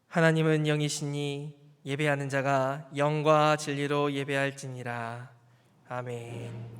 하나님은 영이시니 예배하는 자가 영과 진리로 예배할지니라. 아멘.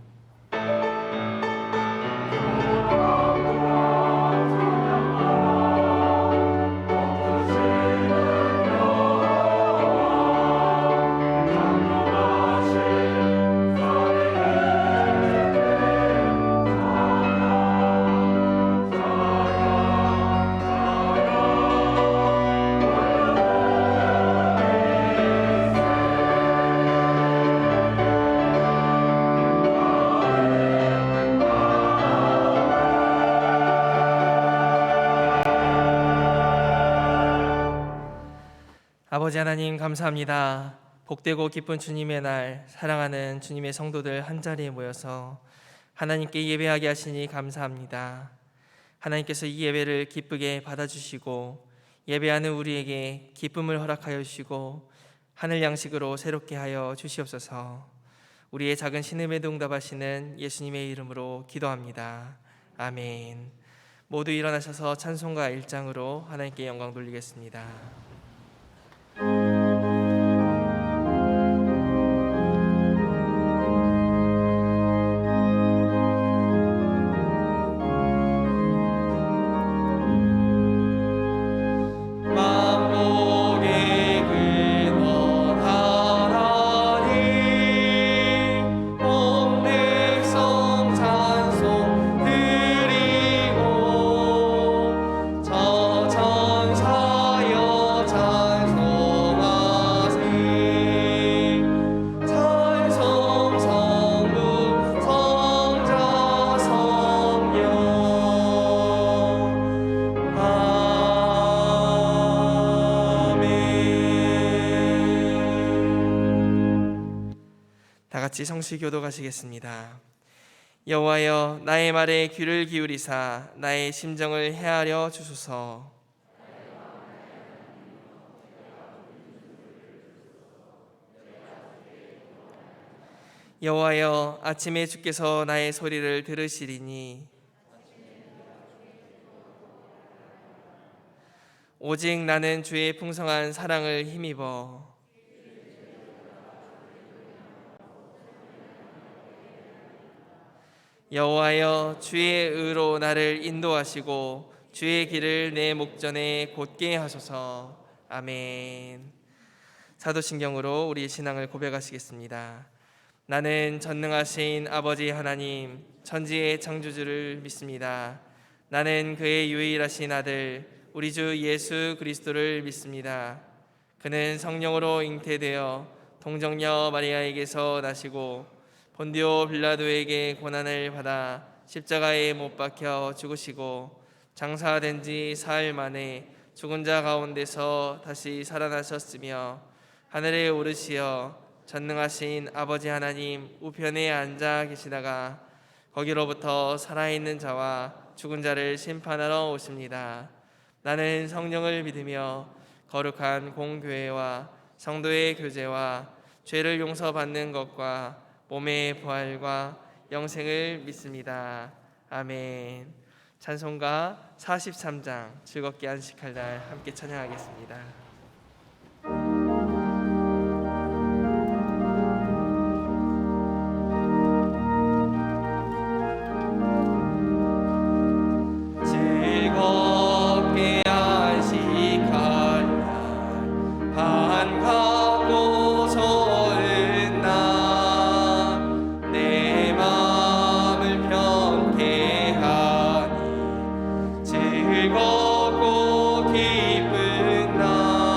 아버지 하나님 감사합니다. 복되고 기쁜 주님의 날, 사랑하는 주님의 성도들 한자리에 모여서 하나님께 예배하게 하시니 감사합니다. 하나님께서 이 예배를 기쁘게 받아주시고 예배하는 우리에게 기쁨을 허락하여 주시고 하늘 양식으로 새롭게 하여 주시옵소서. 우리의 작은 신음에도 응답하시는 예수님의 이름으로 기도합니다. 아멘. 모두 일어나셔서 찬송가 1장으로 하나님께 영광 돌리겠습니다. 같이 성시교도 가시겠습니다. 여호와여, 나의 말에 귀를 기울이사 나의 심정을 헤아려 주소서. 여호와여, 아침에 주께서 나의 소리를 들으시리니 오직 나는 주의 풍성한 사랑을 힘입어 여호와여, 주의 의로 나를 인도하시고 주의 길을 내 목전에 곧게 하소서. 아멘. 사도신경으로 우리 신앙을 고백하시겠습니다. 나는 전능하신 아버지 하나님 천지의 창조주를 믿습니다. 나는 그의 유일하신 아들 우리 주 예수 그리스도를 믿습니다. 그는 성령으로 잉태되어 동정녀 마리아에게서 나시고 본디오 빌라도에게 고난을 받아 십자가에 못 박혀 죽으시고 장사된 지 사흘 만에 죽은 자 가운데서 다시 살아나셨으며 하늘에 오르시어 전능하신 아버지 하나님 우편에 앉아 계시다가 거기로부터 살아있는 자와 죽은 자를 심판하러 오십니다. 나는 성령을 믿으며 거룩한 공교회와 성도의 교제와 죄를 용서받는 것과 몸의 부활과 영생을 믿습니다. 아멘. 찬송가 43장 즐겁게 안식할 날 함께 찬양하겠습니다. 즐겁고 기쁜 날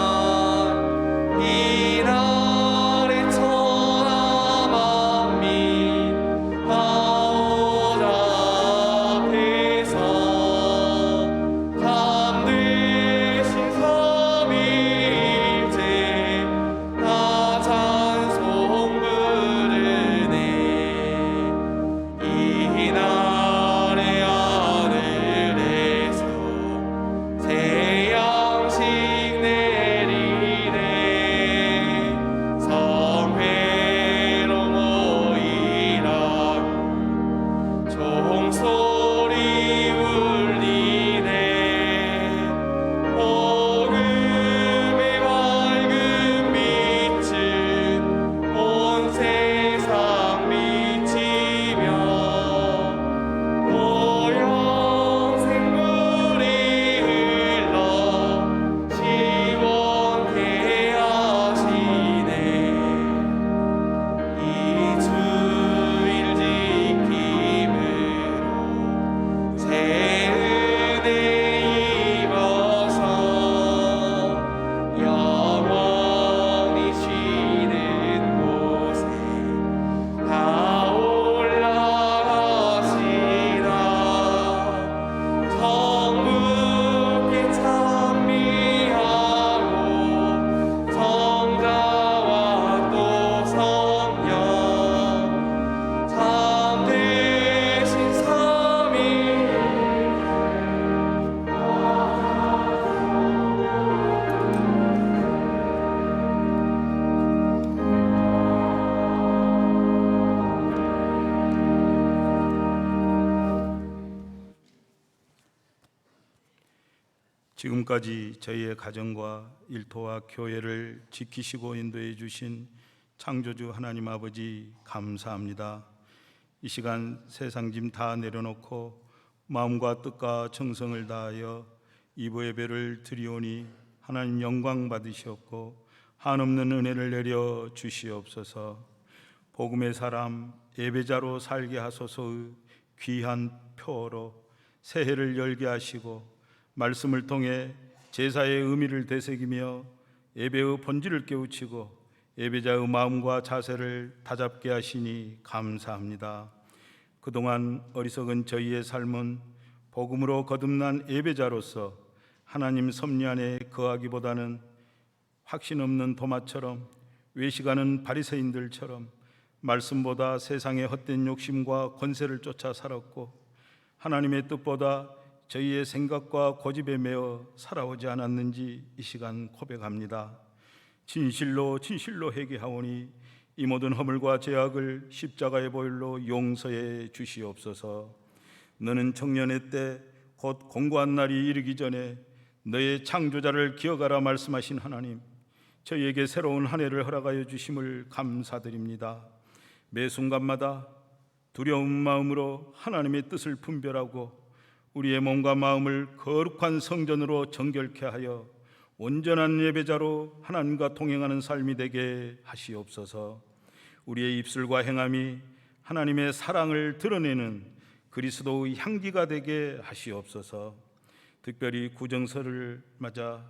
지금까지 저희의 가정과 일터와 교회를 지키시고 인도해 주신 창조주 하나님 아버지 감사합니다. 이 시간 세상 짐 다 내려놓고 마음과 뜻과 정성을 다하여 이부 예배를 드리오니 하나님 영광 받으시옵고 한없는 은혜를 내려 주시옵소서. 복음의 사람 예배자로 살게 하소서의 귀한 표어로 새해를 열게 하시고 말씀을 통해 제사의 의미를 되새기며 예배의 본질을 깨우치고 예배자의 마음과 자세를 다잡게 하시니 감사합니다. 그동안 어리석은 저희의 삶은 복음으로 거듭난 예배자로서 하나님 섭리 안에 거하기보다는 확신 없는 도마처럼 외식하는 바리새인들처럼 말씀보다 세상의 헛된 욕심과 권세를 쫓아 살았고 하나님의 뜻보다 저희의 생각과 고집에 매어 살아오지 않았는지 이 시간 고백합니다. 진실로 회개하오니 이 모든 허물과 죄악을 십자가의 보혈로 용서해 주시옵소서. 너는 청년의 때 곧 공고한 날이 이르기 전에 너의 창조자를 기억하라 말씀하신 하나님, 저희에게 새로운 한 해를 허락하여 주심을 감사드립니다. 매 순간마다 두려운 마음으로 하나님의 뜻을 분별하고 우리의 몸과 마음을 거룩한 성전으로 정결케 하여 온전한 예배자로 하나님과 동행하는 삶이 되게 하시옵소서. 우리의 입술과 행함이 하나님의 사랑을 드러내는 그리스도의 향기가 되게 하시옵소서. 특별히 구정설을 맞아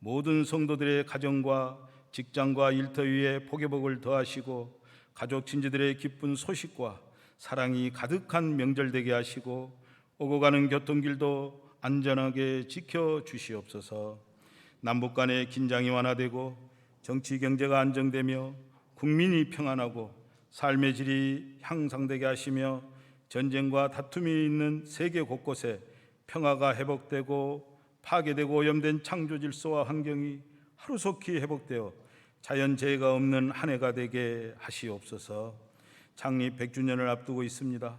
모든 성도들의 가정과 직장과 일터 위에 복의 복을 더하시고 가족 친지들의 기쁜 소식과 사랑이 가득한 명절 되게 하시고 오고 가는 교통길도 안전하게 지켜주시옵소서. 남북 간의 긴장이 완화되고 정치 경제가 안정되며 국민이 평안하고 삶의 질이 향상되게 하시며 전쟁과 다툼이 있는 세계 곳곳에 평화가 회복되고 파괴되고 오염된 창조 질서와 환경이 하루속히 회복되어 자연재해가 없는 한 해가 되게 하시옵소서. 창립 100주년을 앞두고 있습니다.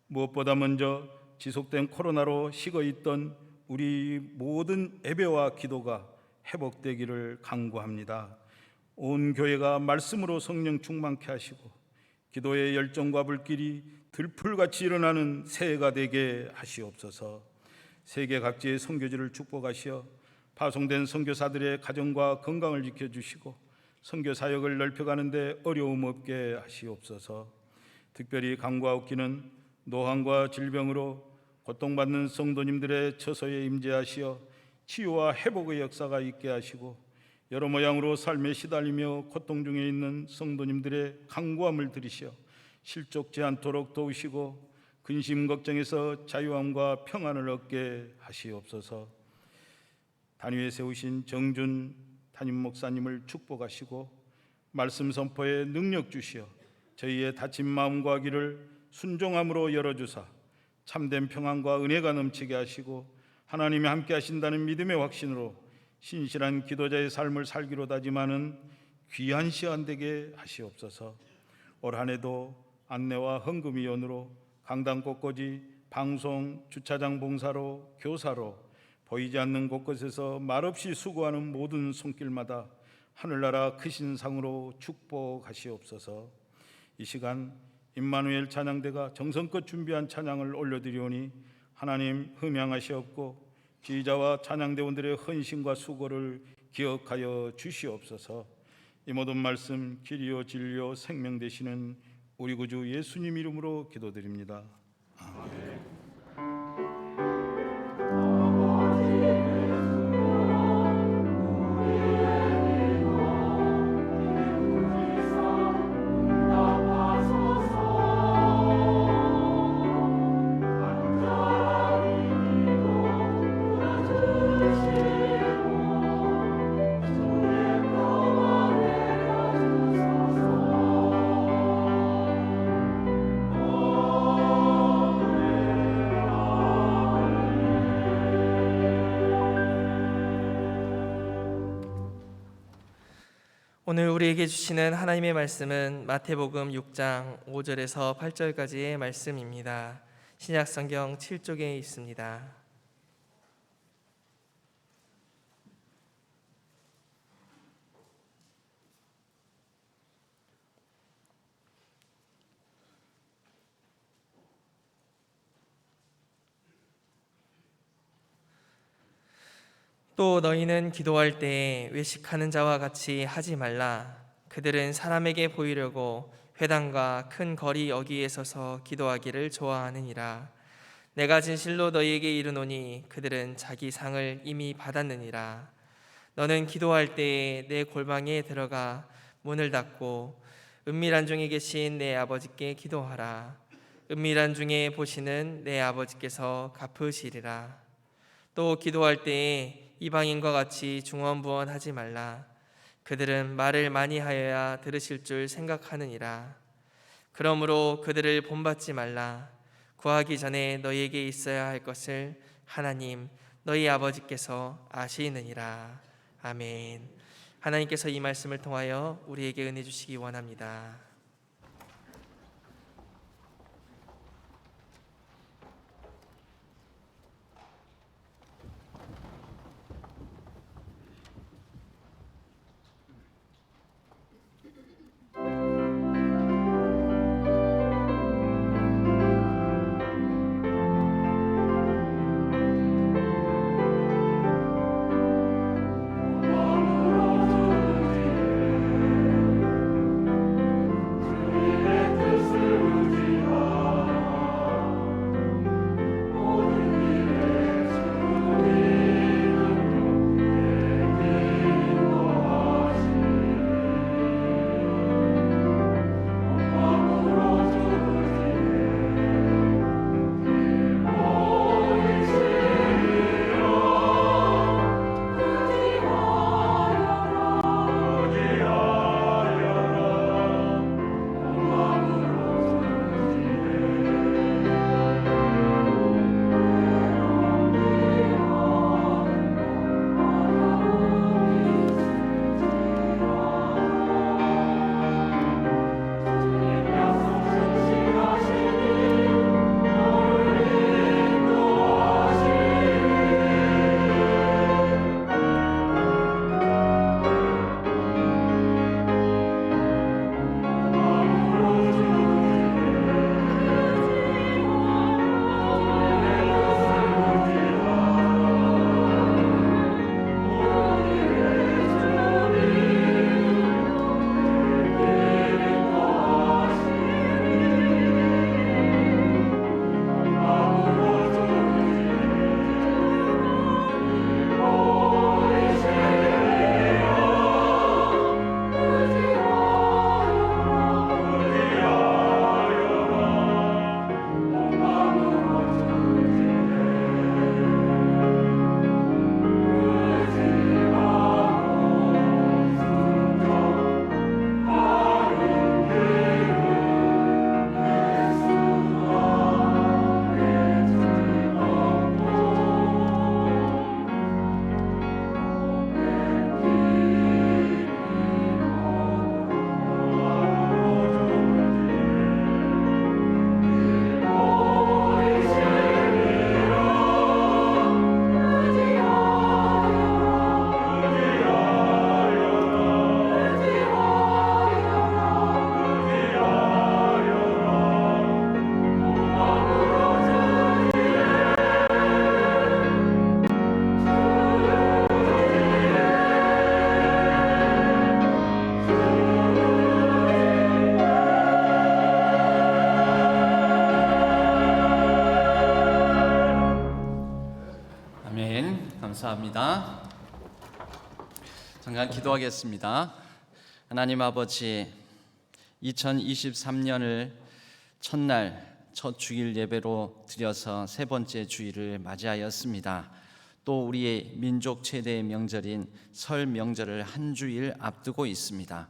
무엇보다 먼저 지속된 코로나로 식어있던 우리 모든 예배와 기도가 회복되기를 간구합니다. 온 교회가 말씀으로 성령 충만케 하시고 기도의 열정과 불길이 들풀같이 일어나는 새해가 되게 하시옵소서. 세계 각지의 선교지를 축복하시어 파송된 선교사들의 가정과 건강을 지켜주시고 선교 사역을 넓혀가는 데 어려움 없게 하시옵소서. 특별히 간구하옵기는 노환과 질병으로 고통받는 성도님들의 처소에 임재하시어 치유와 회복의 역사가 있게 하시고 여러 모양으로 삶에 시달리며 고통 중에 있는 성도님들의 간구함을 들으시어 실족지 않도록 도우시고 근심 걱정에서 자유함과 평안을 얻게 하시옵소서. 단위에 세우신 정준 담임 목사님을 축복하시고 말씀 선포에 능력 주시어 저희의 다친 마음과 귀를 순종함으로 열어주사 참된 평안과 은혜가 넘치게 하시고 하나님이 함께 하신다는 믿음의 확신으로 신실한 기도자의 삶을 살기로 다짐하는 귀한 시간 되게 하시옵소서. 올 한 해도 안내와 헌금위원으로 강당 곳곳이 방송, 주차장 봉사로, 교사로 보이지 않는 곳곳에서 말없이 수고하는 모든 손길마다 하늘나라 크신 상으로 축복하시옵소서. 이 시간 임마누엘 찬양대가 정성껏 준비한 찬양을 올려드리오니 하나님 흠양하시옵고 지휘자와 찬양대원들의 헌신과 수고를 기억하여 주시옵소서. 이 모든 말씀 길이요 진리요 생명 되시는 우리 구주 예수님 이름으로 기도드립니다. 아멘. 오늘 우리에게 주시는 하나님의 말씀은 마태복음 6장 5절에서 8절까지의 말씀입니다. 신약성경 7쪽에 있습니다. 또 너희는 기도할 때 외식하는 자와 같이 하지 말라. 그들은 사람에게 보이려고 회당과 큰 거리 여기에 서서 기도하기를 좋아하느니라. 내가 진실로 너희에게 이르노니 그들은 자기 상을 이미 받았느니라. 너는 기도할 때에 내 골방에 들어가 문을 닫고 은밀한 중에 계신 내 아버지께 기도하라. 은밀한 중에 보시는 내 아버지께서 갚으시리라. 또 기도할 때에 이방인과 같이 중언부언하지 말라. 그들은 말을 많이 하여야 들으실 줄 생각하느니라. 그러므로 그들을 본받지 말라. 구하기 전에 너희에게 있어야 할 것을 하나님 너희 아버지께서 아시느니라. 아멘. 하나님께서 이 말씀을 통하여 우리에게 은혜 주시기 원합니다. 감사합니다. 잠깐 기도하겠습니다. 하나님 아버지, 2023년을 첫날 첫 주일 예배로 드려서 세 번째 주일을 맞이하였습니다. 또 우리의 민족 최대의 명절인 설 명절을 한 주일 앞두고 있습니다.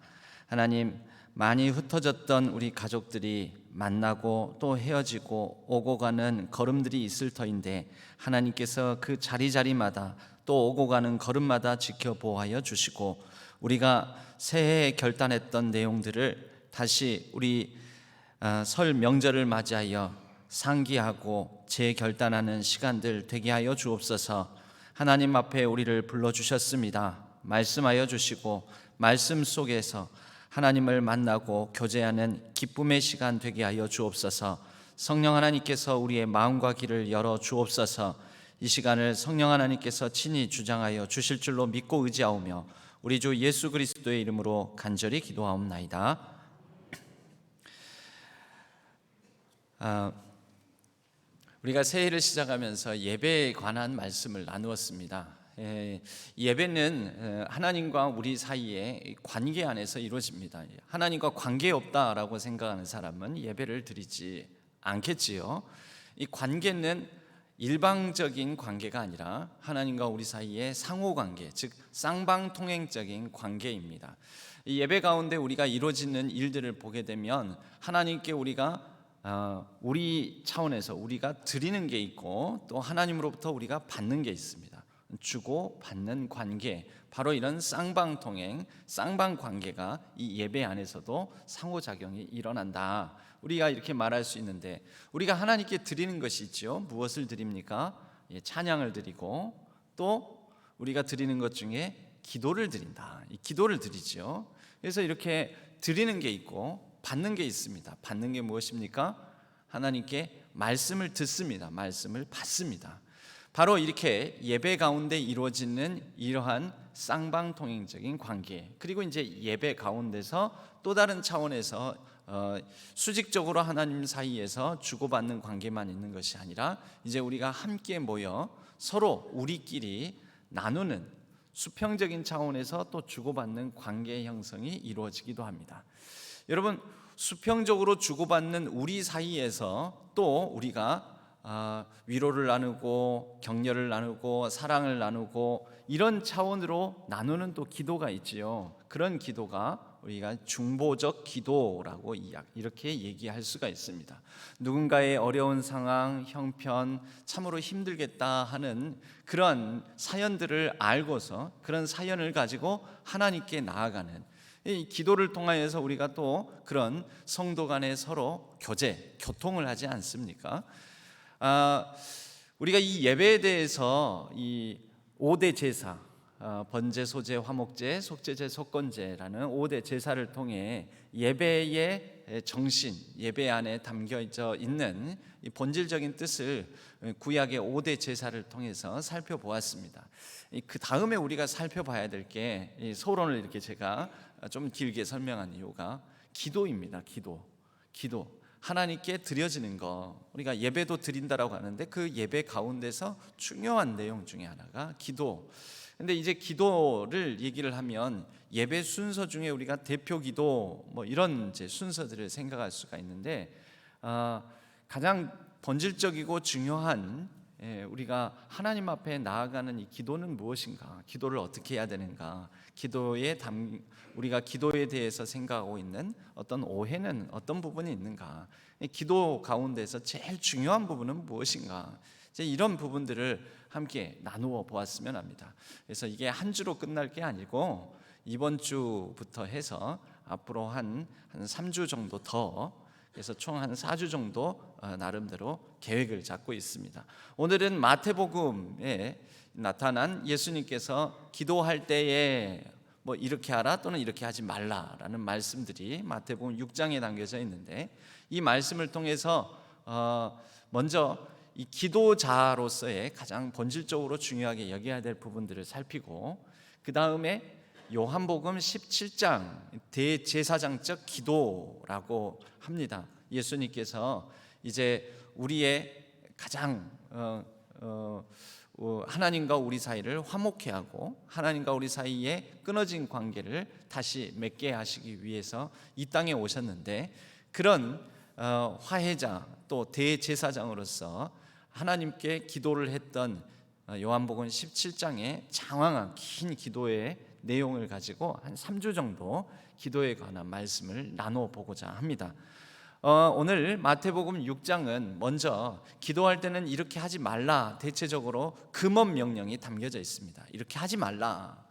하나님, 많이 흩어졌던 우리 가족들이 만나고 또 헤어지고 오고 가는 걸음들이 있을 터인데, 하나님께서 그 자리자리마다 또 오고 가는 걸음마다 지켜보아여 주시고, 우리가 새해에 결단했던 내용들을 다시 우리 설 명절을 맞이하여 상기하고 재결단하는 시간들 되게 하여 주옵소서. 하나님 앞에 우리를 불러주셨습니다. 말씀하여 주시고 말씀 속에서 하나님을 만나고 교제하는 기쁨의 시간 되게 하여 주옵소서. 성령 하나님께서 우리의 마음과 귀를 열어 주옵소서. 이 시간을 성령 하나님께서 친히 주장하여 주실 줄로 믿고 의지하오며 우리 주 예수 그리스도의 이름으로 간절히 기도하옵나이다. 우리가 새해를 시작하면서 예배에 관한 말씀을 나누었습니다. 예배는 하나님과 우리 사이의 관계 안에서 이루어집니다. 하나님과 관계없다라고 생각하는 사람은 예배를 드리지 않겠지요. 이 관계는 일방적인 관계가 아니라 하나님과 우리 사이의 상호관계, 즉 쌍방통행적인 관계입니다. 이 예배 가운데 우리가 이루어지는 일들을 보게 되면 하나님께 우리가 우리 차원에서 우리가 드리는 게 있고 또 하나님으로부터 우리가 받는 게 있습니다. 주고 받는 관계, 바로 이런 쌍방통행, 쌍방관계가 이 예배 안에서도 상호작용이 일어난다. 우리가 이렇게 말할 수 있는데, 우리가 하나님께 드리는 것이 있죠. 무엇을 드립니까? 찬양을 드리고 또 우리가 드리는 것 중에 기도를 드린다. 이 기도를 드리죠. 그래서 이렇게 드리는 게 있고 받는 게 있습니다. 받는 게 무엇입니까? 하나님께 말씀을 듣습니다. 말씀을 받습니다. 바로 이렇게 예배 가운데 이루어지는 이러한 쌍방통행적인 관계, 그리고 이제 예배 가운데서 또 다른 차원에서 수직적으로 하나님 사이에서 주고받는 관계만 있는 것이 아니라 이제 우리가 함께 모여 서로 우리끼리 나누는 수평적인 차원에서 또 주고받는 관계 형성이 이루어지기도 합니다. 여러분, 수평적으로 주고받는 우리 사이에서 또 우리가 위로를 나누고 격려를 나누고 사랑을 나누고 이런 차원으로 나누는 또 기도가 있지요. 그런 기도가 우리가 중보적 기도라고 이렇게 얘기할 수가 있습니다. 누군가의 어려운 상황, 형편, 참으로 힘들겠다 하는 그런 사연들을 알고서 그런 사연을 가지고 하나님께 나아가는 이 기도를 통하여서 우리가 또 그런 성도 간에 서로 교통을 하지 않습니까? 우리가 이 예배에 대해서 이 5대 제사, 번제, 소제, 화목제, 속제제, 속건제라는 5대 제사를 통해 예배의 정신, 예배 안에 담겨져 있는 이 본질적인 뜻을 구약의 5대 제사를 통해서 살펴보았습니다. 그 다음에 우리가 살펴봐야 될 게, 소론을 이렇게 제가 좀 길게 설명한 이유가 기도입니다. 기도. 하나님께 드려지는 거, 우리가 예배도 드린다라고 하는데 그 예배 가운데서 중요한 내용 중에 하나가 기도. 근데 이제 기도를 얘기를 하면 예배 순서 중에 우리가 대표 기도 뭐 이런 이제 순서들을 생각할 수가 있는데, 가장 본질적이고 중요한 우리가 하나님 앞에 나아가는 이 기도는 무엇인가? 기도를 어떻게 해야 되는가? 우리가 기도에 대해서 생각하고 있는 어떤 오해는 어떤 부분이 있는가? 기도 가운데서 제일 중요한 부분은 무엇인가? 이제 이런 부분들을 함께 나누어 보았으면 합니다. 그래서 이게 한 주로 끝날 게 아니고 이번 주부터 해서 앞으로 한 3주 정도 더, 그래서 총 한 4주 정도 나름대로 계획을 잡고 있습니다. 오늘은 마태복음에 나타난 예수님께서 기도할 때에 뭐 이렇게 하라 또는 이렇게 하지 말라라는 말씀들이 마태복음 6장에 담겨져 있는데, 이 말씀을 통해서 먼저 이 기도자로서의 가장 본질적으로 중요하게 여겨야 될 부분들을 살피고, 그 다음에 요한복음 17장 대제사장적 기도라고 합니다. 예수님께서 이제 우리의 가장 하나님과 우리 사이를 화목케 하고 하나님과 우리 사이에 끊어진 관계를 다시 맺게 하시기 위해서 이 땅에 오셨는데, 그런 화해자 또 대제사장으로서 하나님께 기도를 했던 요한복음 17장의 장황한 긴 기도의 내용을 가지고 한 3주 정도 기도에 관한 말씀을 나눠 보고자 합니다. 오늘 마태복음 6장은 먼저 기도할 때는 이렇게 하지 말라, 대체적으로 금언 명령이 담겨져 있습니다. 이렇게 하지 말라.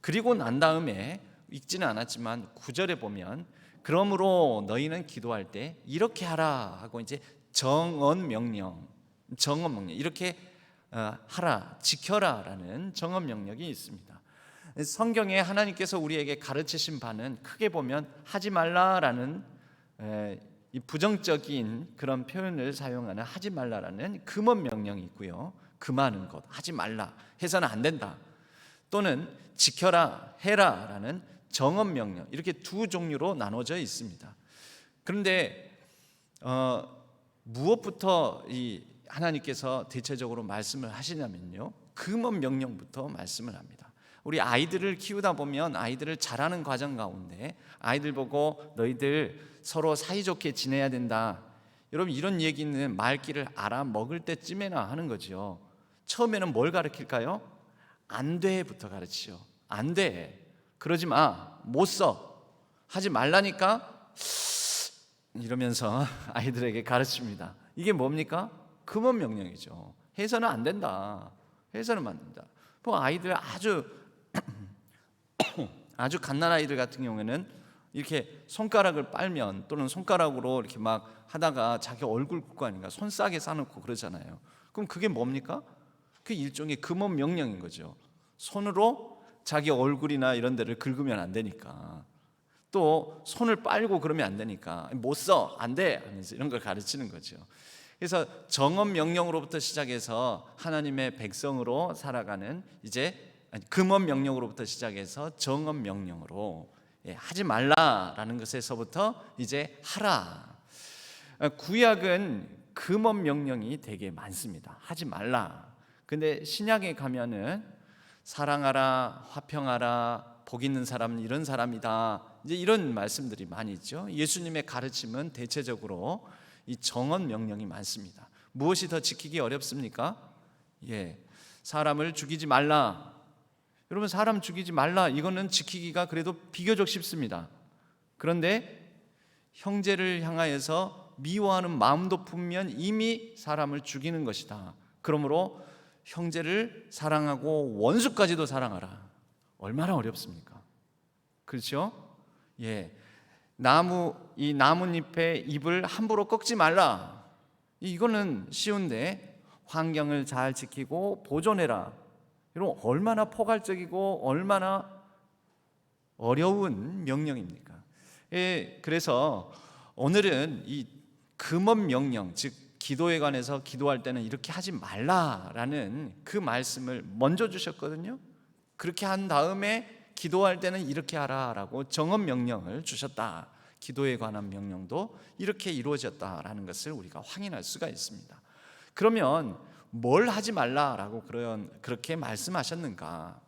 그리고 난 다음에 읽지는 않았지만 9절에 보면 그러므로 너희는 기도할 때 이렇게 하라 하고 이제 정언 명령 이렇게 하라, 지켜라라는 정언 명령이 있습니다. 성경에 하나님께서 우리에게 가르치신 바는 크게 보면 하지 말라라는 이 부정적인 그런 표현을 사용하는 하지 말라라는 금언 명령이 있고요. 금하는 것, 하지 말라, 해서는 안 된다. 또는 지켜라, 해라라는 정언 명령, 이렇게 두 종류로 나눠져 있습니다. 그런데 무엇부터 이 하나님께서 대체적으로 말씀을 하시냐면요, 금언 명령부터 말씀을 합니다. 우리 아이들을 키우다 보면 아이들을 자라는 과정 가운데 아이들 보고 너희들 서로 사이좋게 지내야 된다, 여러분 이런 얘기는 말귀를 알아먹을 때쯤에나 하는 거죠. 처음에는 뭘 가르칠까요? 안 돼부터 가르치죠. 안 돼, 그러지 마, 못 써, 하지 말라니까, 이러면서 아이들에게 가르칩니다. 이게 뭡니까? 금언 명령이죠. 해서는 안 된다, 해서는 안 된다. 뭐 아이들 아주 갓난 아이들 같은 경우에는 이렇게 손가락을 빨면, 또는 손가락으로 이렇게 막 하다가 자기 얼굴 굽고 하니까 손싸게 싸놓고 그러잖아요. 그럼 그게 뭡니까? 그 일종의 금언 명령인 거죠. 손으로 자기 얼굴이나 이런 데를 긁으면 안 되니까, 또 손을 빨고 그러면 안 되니까 못 써, 안 돼 하면서 이런 걸 가르치는 거죠. 그래서 정언 명령으로부터 시작해서 하나님의 백성으로 살아가는, 이제 금언 명령으로부터 시작해서 정언 명령으로, 하지 말라라는 것에서부터 이제 하라. 구약은 금언 명령이 되게 많습니다. 하지 말라. 근데 신약에 가면은 사랑하라, 화평하라, 복 있는 사람은 이런 사람이다, 이제 이런 말씀들이 많이 있죠. 예수님의 가르침은 대체적으로 이 정언 명령이 많습니다. 무엇이 더 지키기 어렵습니까? 사람을 죽이지 말라. 여러분, 사람 죽이지 말라, 이거는 지키기가 그래도 비교적 쉽습니다. 그런데 형제를 향하여서 미워하는 마음도 품면 이미 사람을 죽이는 것이다. 그러므로 형제를 사랑하고 원수까지도 사랑하라. 얼마나 어렵습니까? 그렇죠? 이 나뭇잎의 잎을 함부로 꺾지 말라. 이거는 쉬운데, 환경을 잘 지키고 보존해라. 여러분, 얼마나 포괄적이고 얼마나 어려운 명령입니까? 그래서 오늘은 이 금언 명령, 즉 기도에 관해서 기도할 때는 이렇게 하지 말라라는 그 말씀을 먼저 주셨거든요. 그렇게 한 다음에 기도할 때는 이렇게 하라라고 정언 명령을 주셨다. 기도에 관한 명령도 이렇게 이루어졌다라는 것을 우리가 확인할 수가 있습니다. 그러면 뭘 하지 말라라고 그렇게 말씀하셨는가?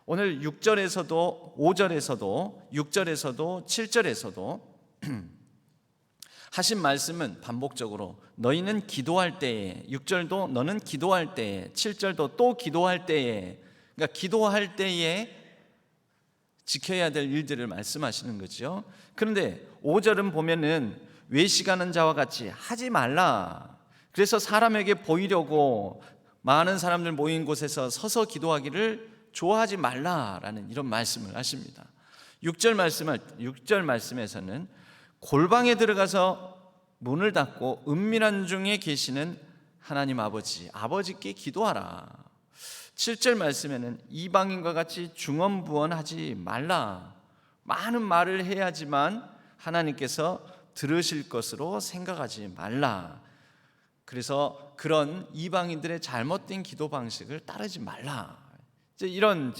오늘 6절에서도 5절에서도 6절에서도 7절에서도 하신 말씀은 반복적으로 너희는 기도할 때에, 6절도 너는 기도할 때에, 7절도 또 기도할 때에, 그러니까 기도할 때에 지켜야 될 일들을 말씀하시는 거죠. 그런데 5절은 보면은 외식하는 자와 같이 하지 말라. 그래서 사람에게 보이려고 많은 사람들 모인 곳에서 서서 기도하기를 좋아하지 말라라는 이런 말씀을 하십니다. 6절 말씀에서는 골방에 들어가서 문을 닫고 은밀한 중에 계시는 하나님 아버지께 기도하라. 7절 말씀에는 이방인과 같이 중언부언하지 말라. 많은 말을 해야지만 하나님께서 들으실 것으로 생각하지 말라. 그래서 그런 이방인들의 잘못된 기도 방식을 따르지 말라. 이런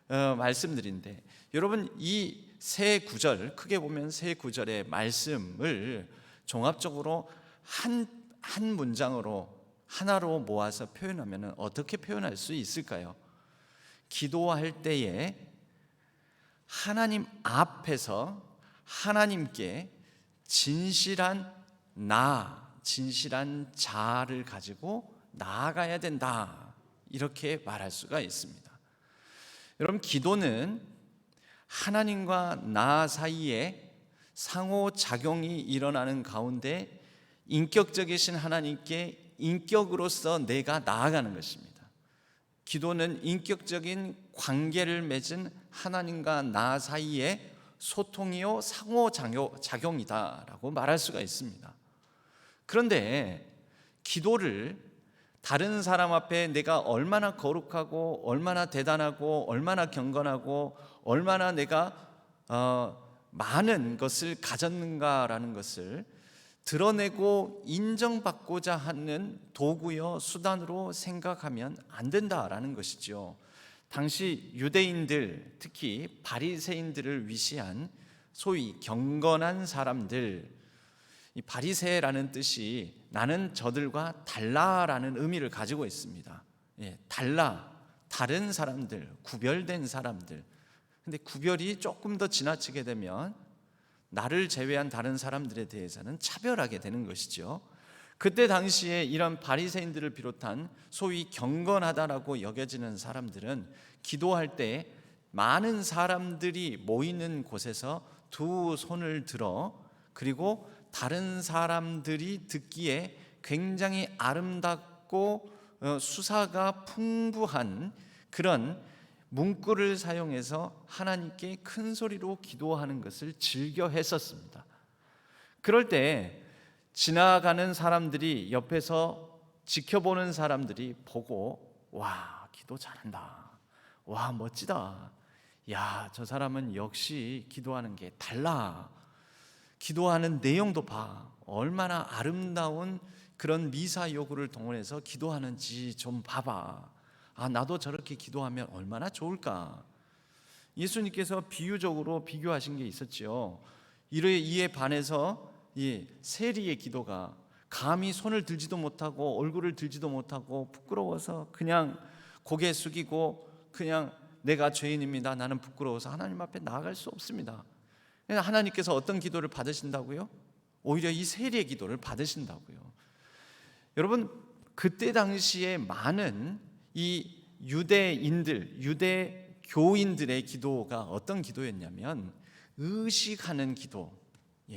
말씀들인데, 여러분 이 세 구절, 크게 보면 세 구절의 말씀을 종합적으로 한 문장으로 하나로 모아서 표현하면 어떻게 표현할 수 있을까요? 기도할 때에 하나님 앞에서 하나님께 진실한 자를 가지고 나아가야 된다, 이렇게 말할 수가 있습니다. 여러분, 기도는 하나님과 나 사이에 상호작용이 일어나는 가운데 인격적이신 하나님께 인격으로서 내가 나아가는 것입니다. 기도는 인격적인 관계를 맺은 하나님과 나 사이에 소통이요 상호작용이다라고 말할 수가 있습니다. 그런데 기도를 다른 사람 앞에 내가 얼마나 거룩하고 얼마나 대단하고 얼마나 경건하고 얼마나 내가 많은 것을 가졌는가라는 것을 드러내고 인정받고자 하는 도구요 수단으로 생각하면 안 된다라는 것이죠. 당시 유대인들, 특히 바리새인들을 위시한 소위 경건한 사람들, 이 바리새라는 뜻이 나는 저들과 달라라는 의미를 가지고 있습니다. 달라, 다른 사람들, 구별된 사람들. 근데 구별이 조금 더 지나치게 되면 나를 제외한 다른 사람들에 대해서는 차별하게 되는 것이죠. 그때 당시에 이런 바리새인들을 비롯한 소위 경건하다라고 여겨지는 사람들은 기도할 때 많은 사람들이 모이는 곳에서 두 손을 들어, 그리고 다른 사람들이 듣기에 굉장히 아름답고 수사가 풍부한 그런 문구를 사용해서 하나님께 큰 소리로 기도하는 것을 즐겨 했었습니다. 그럴 때 지나가는 사람들이, 옆에서 지켜보는 사람들이 보고, 와, 기도 잘한다, 와, 멋지다, 야, 저 사람은 역시 기도하는 게 달라, 기도하는 내용도 봐, 얼마나 아름다운 그런 미사 요구를 동원해서 기도하는지 좀 봐봐, 아, 나도 저렇게 기도하면 얼마나 좋을까. 예수님께서 비유적으로 비교하신 게 있었죠. 이에 반해서 세리의 기도가 감히 손을 들지도 못하고 얼굴을 들지도 못하고 부끄러워서 그냥 고개 숙이고 그냥 내가 죄인입니다, 나는 부끄러워서 하나님 앞에 나아갈 수 없습니다. 하나님께서 어떤 기도를 받으신다고요? 오히려 이 세리의 기도를 받으신다고요. 여러분, 그때 당시에 많은 이 유대인들, 유대 교인들의 기도가 어떤 기도였냐면 의식하는 기도,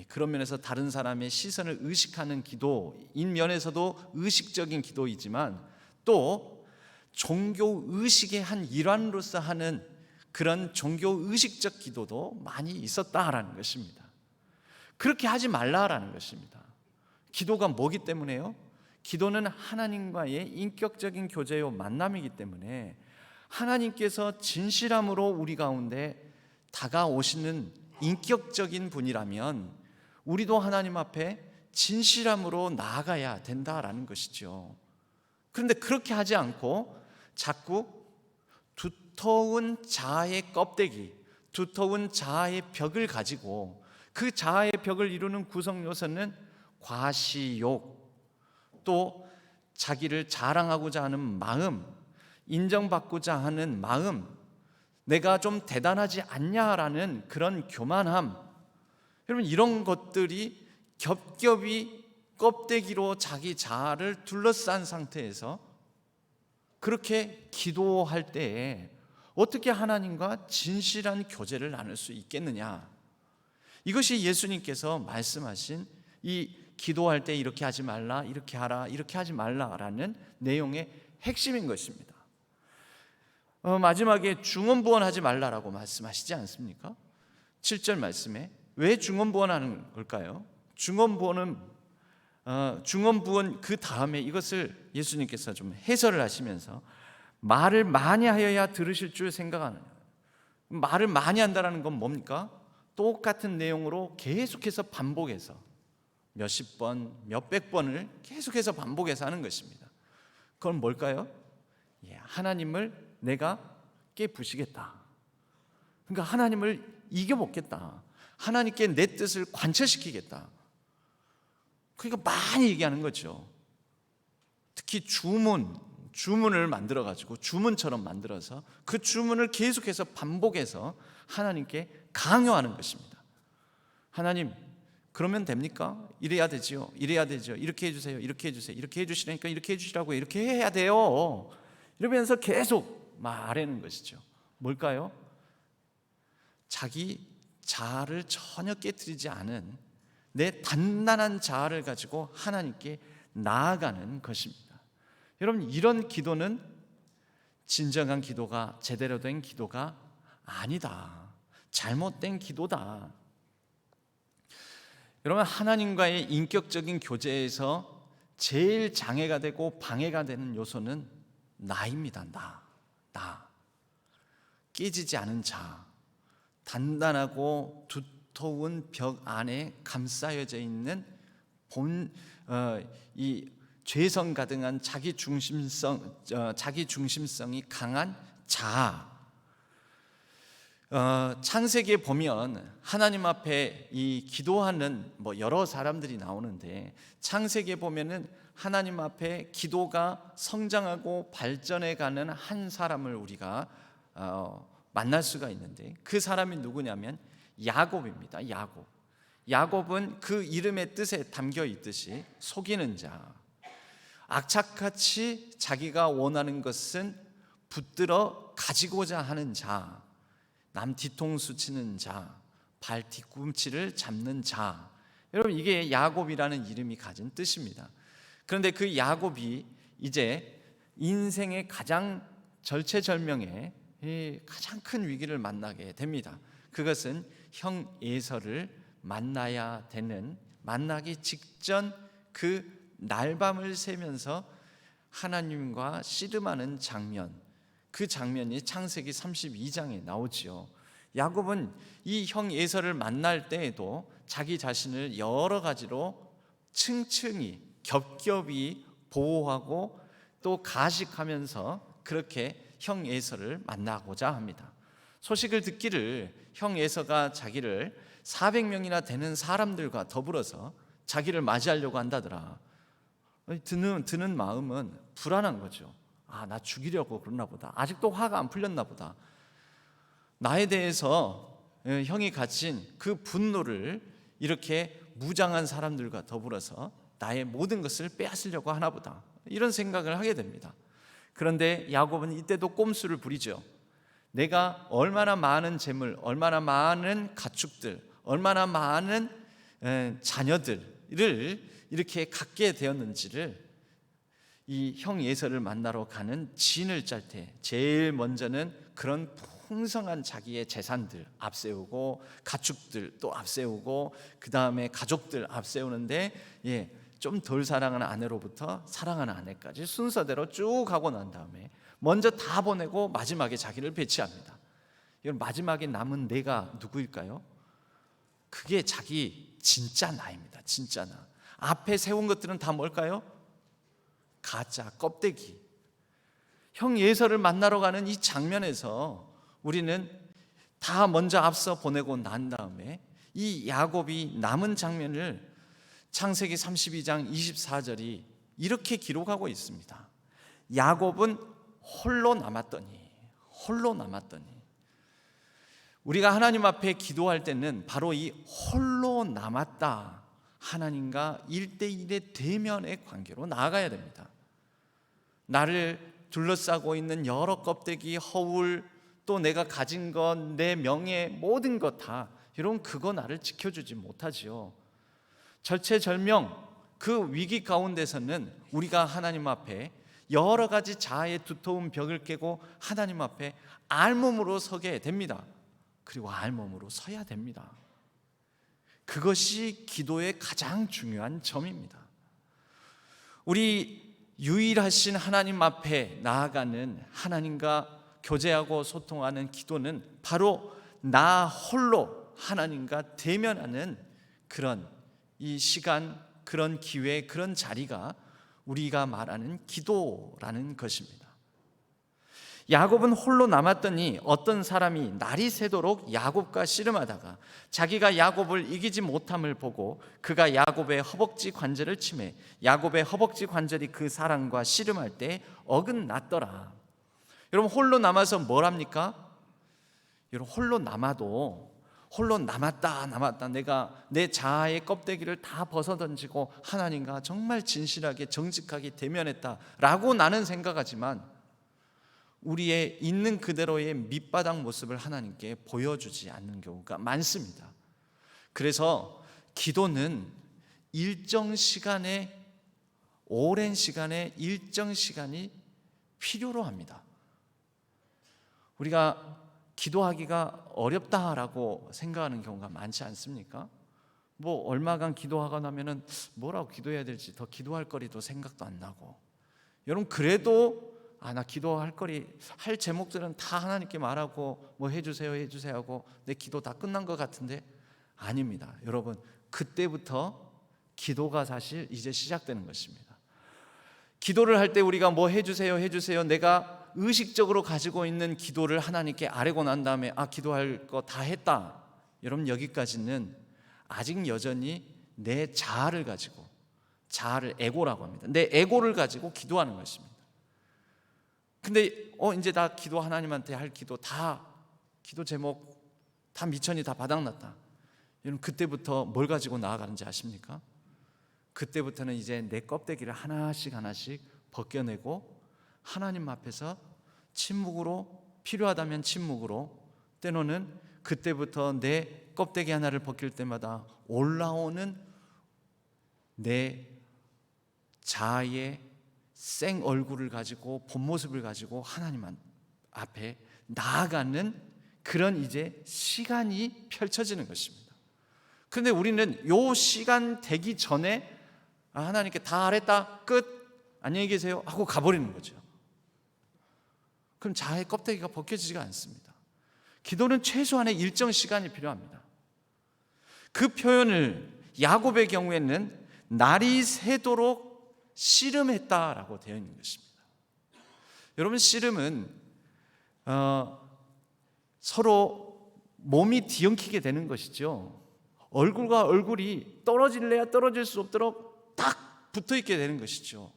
그런 면에서 다른 사람의 시선을 의식하는 기도인 면에서도 의식적인 기도이지만, 또 종교 의식의 한 일환으로서 하는 그런 종교 의식적 기도도 많이 있었다라는 것입니다. 그렇게 하지 말라라는 것입니다. 기도가 뭐기 때문에요? 기도는 하나님과의 인격적인 교제요 만남이기 때문에 하나님께서 진실함으로 우리 가운데 다가오시는 인격적인 분이라면 우리도 하나님 앞에 진실함으로 나아가야 된다라는 것이죠. 그런데 그렇게 하지 않고 자꾸 두터운 자아의 껍데기, 두터운 자아의 벽을 가지고, 그 자아의 벽을 이루는 구성 요소는 과시욕, 또 자기를 자랑하고자 하는 마음, 인정받고자 하는 마음, 내가 좀 대단하지 않냐라는 그런 교만함, 여러분, 이런 것들이 겹겹이 껍데기로 자기 자아를 둘러싼 상태에서 그렇게 기도할 때에 어떻게 하나님과 진실한 교제를 나눌 수 있겠느냐? 이것이 예수님께서 말씀하신 이 기도할 때 이렇게 하지 말라, 이렇게 하라, 이렇게 하지 말라라는 내용의 핵심인 것입니다. 마지막에 중언부언하지 말라라고 말씀하시지 않습니까? 7절 말씀에 왜 중언부언하는 걸까요? 중언부언 그 다음에 이것을 예수님께서 좀 해설을 하시면서 말을 많이 하여야 들으실 줄 생각하느냐. 말을 많이 한다는 건 뭡니까? 똑같은 내용으로 계속해서 반복해서 몇십 번, 몇백 번을 계속해서 반복해서 하는 것입니다. 그건 뭘까요? 하나님을 내가 깨부시겠다. 그러니까 하나님을 이겨먹겠다. 하나님께 내 뜻을 관철시키겠다. 그러니까 많이 얘기하는 거죠. 특히 주문을 만들어가지고 주문처럼 만들어서 그 주문을 계속해서 반복해서 하나님께 강요하는 것입니다. 하나님, 그러면 됩니까? 이래야 되지요. 이래야 되죠. 이렇게 해주세요. 이렇게 해주세요. 이렇게 해주시라니까 이렇게 해주시라고, 이렇게 해야 돼요. 이러면서 계속 말하는 것이죠. 뭘까요? 자기 자아를 전혀 깨트리지 않은 내 단단한 자아를 가지고 하나님께 나아가는 것입니다. 여러분, 이런 기도는 진정한 기도가, 제대로 된 기도가 아니다. 잘못된 기도다. 여러분, 하나님과의 인격적인 교제에서 제일 장애가 되고 방해가 되는 요소는 나입니다. 나. 깨지지 않은 자, 단단하고 두터운 벽 안에 감싸여져 있는 이 죄성 가득한 자기 중심성이 강한 자아. 창세기에 보면 하나님 앞에 이 기도하는 여러 사람들이 나오는데, 창세기에 보면은 하나님 앞에 기도가 성장하고 발전해가는 한 사람을 우리가 만날 수가 있는데, 그 사람이 누구냐면 야곱입니다. 야곱은 그 이름의 뜻에 담겨 있듯이 속이는 자, 악착같이 자기가 원하는 것은 붙들어 가지고자 하는 자, 남 뒤통수 치는 자, 발 뒤꿈치를 잡는 자. 여러분, 이게 야곱이라는 이름이 가진 뜻입니다. 그런데 그 야곱이 이제 인생의 가장 절체절명의 가장 큰 위기를 만나게 됩니다. 그것은 형 에서를 만나야 되는, 만나기 직전 그 날밤을 새면서 하나님과 씨름하는 장면, 그 장면이 창세기 32장에 나오지요. 야곱은 이 형 에서를 만날 때에도 자기 자신을 여러 가지로 층층이 겹겹이 보호하고 또 가식하면서 그렇게 형 에서를 만나고자 합니다. 소식을 듣기를 형 에서가 자기를 400명이나 되는 사람들과 더불어서 자기를 맞이하려고 한다더라. 드는 마음은 불안한 거죠. 나 죽이려고 그러나 보다. 아직도 화가 안 풀렸나 보다. 나에 대해서 형이 가진 그 분노를 이렇게 무장한 사람들과 더불어서 나의 모든 것을 빼앗으려고 하나 보다. 이런 생각을 하게 됩니다. 그런데 야곱은 이때도 꼼수를 부리죠. 내가 얼마나 많은 재물, 얼마나 많은 가축들, 얼마나 많은 자녀들을 이렇게 갖게 되었는지를 이 형 에서를 만나러 가는 진을 짤 때 제일 먼저는 그런 풍성한 자기의 재산들 앞세우고, 가축들 또 앞세우고, 그 다음에 가족들 앞세우는데, 좀 덜 사랑하는 아내로부터 사랑하는 아내까지 순서대로 쭉 하고 난 다음에 먼저 다 보내고 마지막에 자기를 배치합니다. 이건 마지막에 남은 내가 누구일까요? 그게 자기 진짜 나입니다. 진짜 나. 앞에 세운 것들은 다 뭘까요? 가짜, 껍데기. 형 에서를 만나러 가는 이 장면에서 우리는 다 먼저 앞서 보내고 난 다음에 이 야곱이 남은 장면을 창세기 32장 24절이 이렇게 기록하고 있습니다. 야곱은 홀로 남았더니. 우리가 하나님 앞에 기도할 때는 바로 이 홀로 남았다, 하나님과 1대1의 대면의 관계로 나아가야 됩니다. 나를 둘러싸고 있는 여러 껍데기, 허울, 또 내가 가진 것, 내 명예, 모든 것 다, 여러분, 그거 나를 지켜주지 못하지요. 절체절명 그 위기 가운데서는 우리가 하나님 앞에 여러 가지 자아의 두터운 벽을 깨고 하나님 앞에 알몸으로 서게 됩니다. 그리고 알몸으로 서야 됩니다. 그것이 기도의 가장 중요한 점입니다. 우리 유일하신 하나님 앞에 나아가는, 하나님과 교제하고 소통하는 기도는 바로 나 홀로 하나님과 대면하는 그런 이 시간, 그런 기회, 그런 자리가 우리가 말하는 기도라는 것입니다. 야곱은 홀로 남았더니 어떤 사람이 날이 새도록 야곱과 씨름하다가 자기가 야곱을 이기지 못함을 보고 그가 야곱의 허벅지 관절을 치매 야곱의 허벅지 관절이 그 사람과 씨름할 때 어긋났더라. 여러분, 홀로 남아서 뭘 합니까? 여러분, 홀로 남아도 홀로 남았다 내가 내 자아의 껍데기를 다 벗어던지고 하나님과 정말 진실하게 정직하게 대면했다라고 나는 생각하지만 우리의 있는 그대로의 밑바닥 모습을 하나님께 보여주지 않는 경우가 많습니다. 그래서 기도는 일정 시간에, 오랜 시간에 일정 시간이 필요로 합니다. 우리가 기도하기가 어렵다라고 생각하는 경우가 많지 않습니까? 얼마간 기도하고 나면은 뭐라고 기도해야 될지 더 기도할 거리도 생각도 안 나고, 여러분, 그래도 나 기도할 거리, 할 제목들은 다 하나님께 말하고 해주세요 하고 내 기도 다 끝난 것 같은데, 아닙니다. 여러분, 그때부터 기도가 사실 이제 시작되는 것입니다. 기도를 할 때 우리가 뭐 해주세요 해주세요 내가 의식적으로 가지고 있는 기도를 하나님께 아뢰고 난 다음에 기도할 거 다 했다, 여러분 여기까지는 아직 여전히 내 자아를 가지고, 자아를 에고라고 합니다. 내 에고를 가지고 기도하는 것입니다. 근데 이제 다 기도, 하나님한테 할 기도 다, 기도 제목 다 미천이 다 바닥났다. 여러분 그때부터 뭘 가지고 나아가는지 아십니까? 그때부터는 이제 내 껍데기를 하나씩 벗겨내고 하나님 앞에서 침묵으로, 필요하다면 침묵으로, 때로는 그때부터 내 껍데기 하나를 벗길 때마다 올라오는 내 자아의 생 얼굴을 가지고, 본 모습을 가지고 하나님 앞에 나아가는 그런 이제 시간이 펼쳐지는 것입니다. 그런데 우리는 요 시간 되기 전에 하나님께 다 알았다, 끝, 안녕히 계세요 하고 가버리는 거죠. 그럼 자아의 껍데기가 벗겨지지가 않습니다. 기도는 최소한의 일정 시간이 필요합니다. 그 표현을 야곱의 경우에는 날이 새도록 씨름했다라고 되어 있는 것입니다. 여러분 씨름은 서로 몸이 뒤엉키게 되는 것이죠. 얼굴과 얼굴이 떨어질래야 떨어질 수 없도록 딱 붙어있게 되는 것이죠.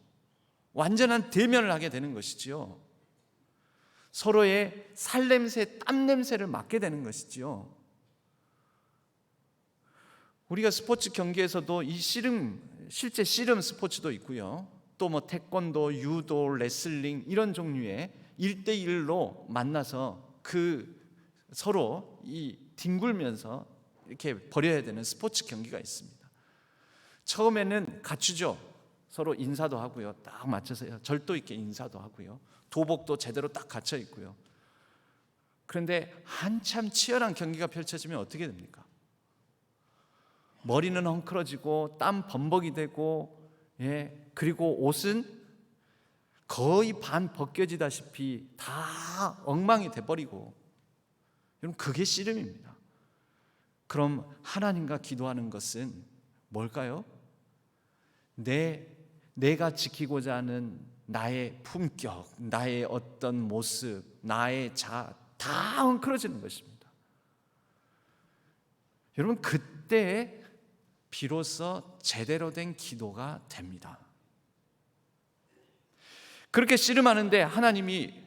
완전한 대면을 하게 되는 것이죠. 서로의 살냄새, 땀냄새를 맡게 되는 것이죠. 우리가 스포츠 경기에서도 이 씨름, 실제 씨름 스포츠도 있고요, 또 뭐 태권도, 유도, 레슬링 이런 종류의 1대1로 만나서 그 서로 이 뒹굴면서 이렇게 벌여야 되는 스포츠 경기가 있습니다. 처음에는 갖추죠. 서로 인사도 하고요, 딱 맞춰서 절도 있게 인사도 하고요, 도복도 제대로 딱 갖춰 있고요. 그런데 한참 치열한 경기가 펼쳐지면 어떻게 됩니까? 머리는 헝클어지고 땀 범벅이 되고, 그리고 옷은 거의 반 벗겨지다시피 다 엉망이 돼버리고, 여러분 그게 씨름입니다. 그럼 하나님과 기도하는 것은 뭘까요? 내가 지키고자 하는 나의 품격, 나의 어떤 모습, 나의 자아 다 엉클어지는 것입니다. 여러분 그때 비로소 제대로 된 기도가 됩니다. 그렇게 씨름하는데 하나님이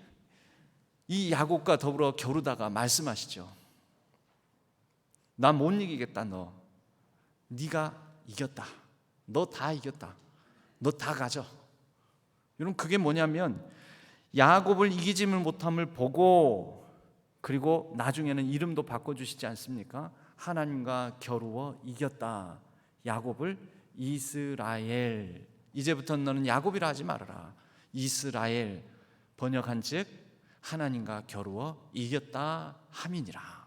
이 야곱과 더불어 겨루다가 말씀하시죠. 나 못 이기겠다. 네가 이겼다. 너 다 이겼다. 너 다 가져. 여러분 그게 뭐냐면 야곱을 이기지 못함을 보고, 그리고 나중에는 이름도 바꿔주시지 않습니까? 하나님과 겨루어 이겼다. 야곱을 이스라엘, 이제부터 너는 야곱이라 하지 말아라. 이스라엘, 번역한 즉 하나님과 겨루어 이겼다 함이니라.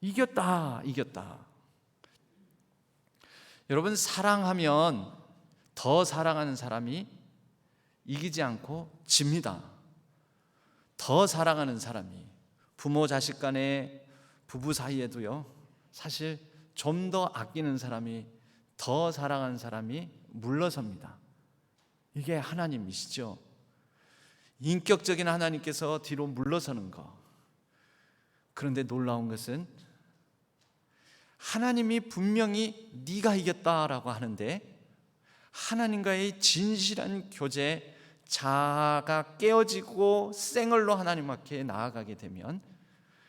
이겼다. 여러분 사랑하면 더 사랑하는 사람이 이기지 않고 집니다. 더 사랑하는 사람이, 부모 자식 간에, 부부 사이에도요, 사실 좀 더 아끼는 사람이, 더 사랑하는 사람이 물러섭니다. 이게 하나님이시죠. 인격적인 하나님께서 뒤로 물러서는 거. 그런데 놀라운 것은 하나님이 분명히 네가 이겼다라고 하는데, 하나님과의 진실한 교제, 자아가 깨어지고 생얼로 하나님 앞에 나아가게 되면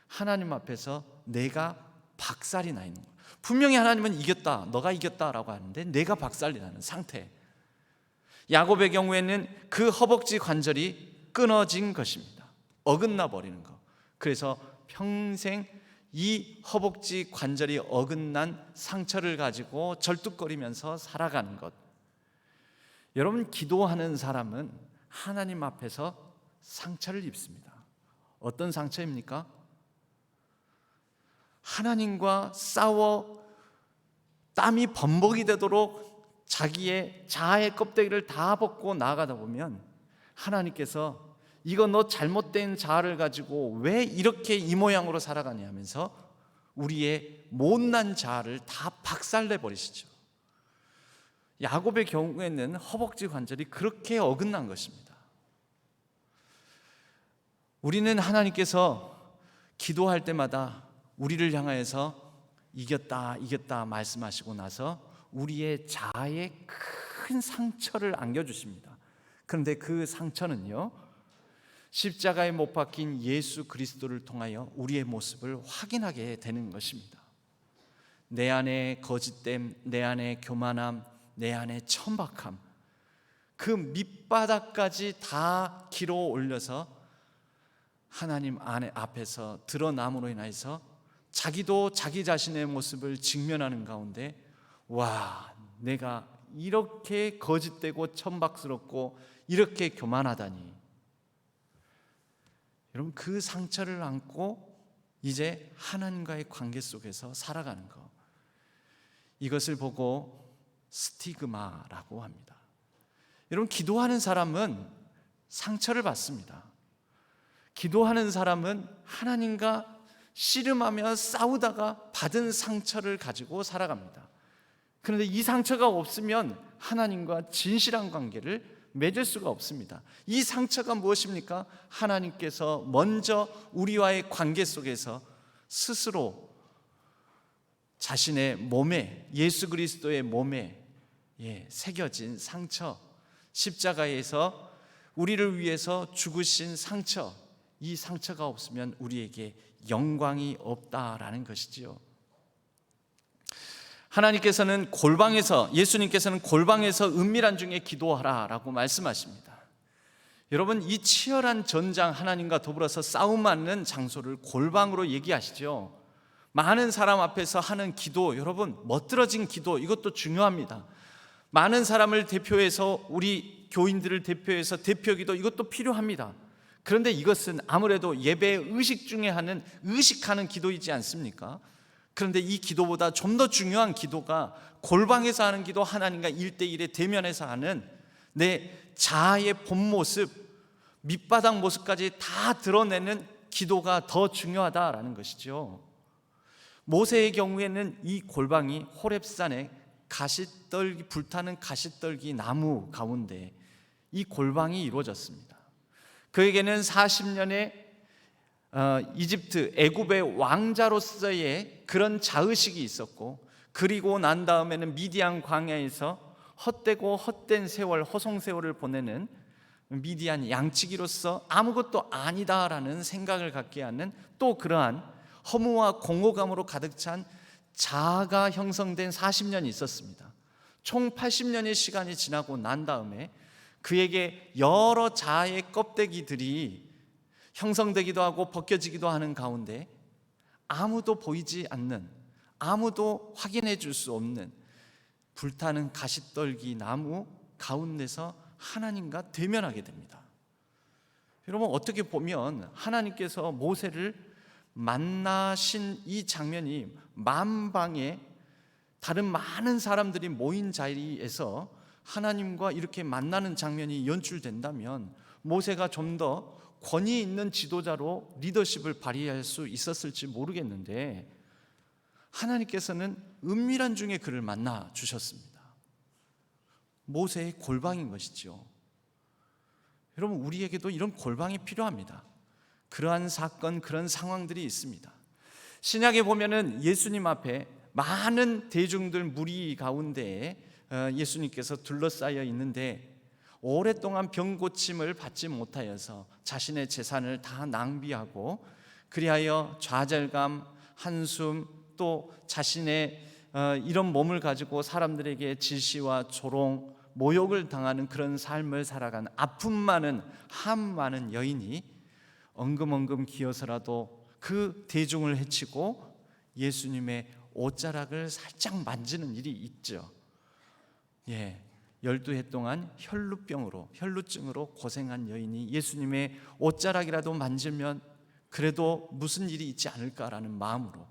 하나님 앞에서 내가 박살이 나 있는 거예요. 분명히 하나님은 이겼다, 너가 이겼다라고 하는데 내가 박살이 나는 상태. 야곱의 경우에는 그 허벅지 관절이 끊어진 것입니다. 어긋나 버리는 거. 그래서 평생 이 허벅지 관절이 어긋난 상처를 가지고 절뚝거리면서 살아가는 것. 여러분 기도하는 사람은 하나님 앞에서 상처를 입습니다. 어떤 상처입니까? 하나님과 싸워 땀이 범벅이 되도록 자기의 자아의 껍데기를 다 벗고 나아가다 보면 하나님께서 이거 너 잘못된 자아를 가지고 왜 이렇게 이 모양으로 살아가냐 하면서 우리의 못난 자아를 다 박살내 버리시죠. 야곱의 경우에는 허벅지 관절이 그렇게 어긋난 것입니다. 우리는 하나님께서 기도할 때마다 우리를 향하여서 이겼다 이겼다 말씀하시고 나서 우리의 자아에 큰 상처를 안겨주십니다. 그런데 그 상처는요, 십자가에 못 박힌 예수 그리스도를 통하여 우리의 모습을 확인하게 되는 것입니다. 내 안에 거짓됨, 내 안에 교만함, 내 안에 천박함, 그 밑바닥까지 다 길어 올려서 하나님 앞에서 드러남으로 인해서 자기도 자기 자신의 모습을 직면하는 가운데, 와, 내가 이렇게 거짓되고 천박스럽고 이렇게 교만하다니. 여러분, 그 상처를 안고 이제 하나님과의 관계 속에서 살아가는 것, 이것을 보고 스티그마라고 합니다. 여러분, 기도하는 사람은 상처를 받습니다. 기도하는 사람은 하나님과 씨름하며 싸우다가 받은 상처를 가지고 살아갑니다. 그런데 이 상처가 없으면 하나님과 진실한 관계를 맺을 수가 없습니다. 이 상처가 무엇입니까? 하나님께서 먼저 우리와의 관계 속에서 스스로 자신의 몸에, 예수 그리스도의 몸에 새겨진 상처, 십자가에서 우리를 위해서 죽으신 상처, 이 상처가 없으면 우리에게 영광이 없다라는 것이지요. 하나님께서는 예수님께서는 골방에서 은밀한 중에 기도하라라고 말씀하십니다. 여러분, 이 치열한 전장, 하나님과 더불어서 싸움하는 장소를 골방으로 얘기하시죠. 많은 사람 앞에서 하는 기도, 여러분, 멋들어진 기도, 이것도 중요합니다. 많은 사람을 대표해서, 우리 교인들을 대표해서 대표기도, 이것도 필요합니다. 그런데 이것은 아무래도 예배의 의식 중에 의식하는 기도이지 않습니까? 그런데 이 기도보다 좀 더 중요한 기도가 골방에서 하는 기도, 하나님과 1대1의 대면에서 하는 내 자아의 본 모습, 밑바닥 모습까지 다 드러내는 기도가 더 중요하다라는 것이죠. 모세의 경우에는 이 골방이 호렙산의 불타는 가시떨기 나무 가운데 이 골방이 이루어졌습니다. 그에게는 40년의 이집트 애굽의 왕자로서의 그런 자의식이 있었고, 그리고 난 다음에는 미디안 광야에서 헛되고 헛된 세월, 허송세월을 보내는 미디안 양치기로서 아무것도 아니다라는 생각을 갖게 하는, 또 그러한 허무와 공허감으로 가득 찬 자아가 형성된 40년이 있었습니다. 총 80년의 시간이 지나고 난 다음에 그에게 여러 자아의 껍데기들이 형성되기도 하고 벗겨지기도 하는 가운데 아무도 보이지 않는, 아무도 확인해 줄 수 없는 불타는 가시떨기 나무 가운데서 하나님과 대면하게 됩니다. 여러분, 어떻게 보면 하나님께서 모세를 만나신 이 장면이 만방에 다른 많은 사람들이 모인 자리에서 하나님과 이렇게 만나는 장면이 연출된다면 모세가 좀 더 권위 있는 지도자로 리더십을 발휘할 수 있었을지 모르겠는데, 하나님께서는 은밀한 중에 그를 만나 주셨습니다. 모세의 골방인 것이죠. 여러분, 우리에게도 이런 골방이 필요합니다. 그러한 사건, 그런 상황들이 있습니다. 신약에 보면은 예수님 앞에 많은 대중들 무리 가운데에 예수님께서 둘러싸여 있는데, 오랫동안 병 고침을 받지 못하여서 자신의 재산을 다 낭비하고, 그리하여 좌절감, 한숨, 또 자신의 이런 몸을 가지고 사람들에게 질시와 조롱, 모욕을 당하는 그런 삶을 살아간 아픔 많은, 함 많은 여인이 엉금엉금 기어서라도 그 대중을 해치고 예수님의 옷자락을 살짝 만지는 일이 있죠. 12해 동안 혈루증으로 고생한 여인이 예수님의 옷자락이라도 만지면 그래도 무슨 일이 있지 않을까라는 마음으로,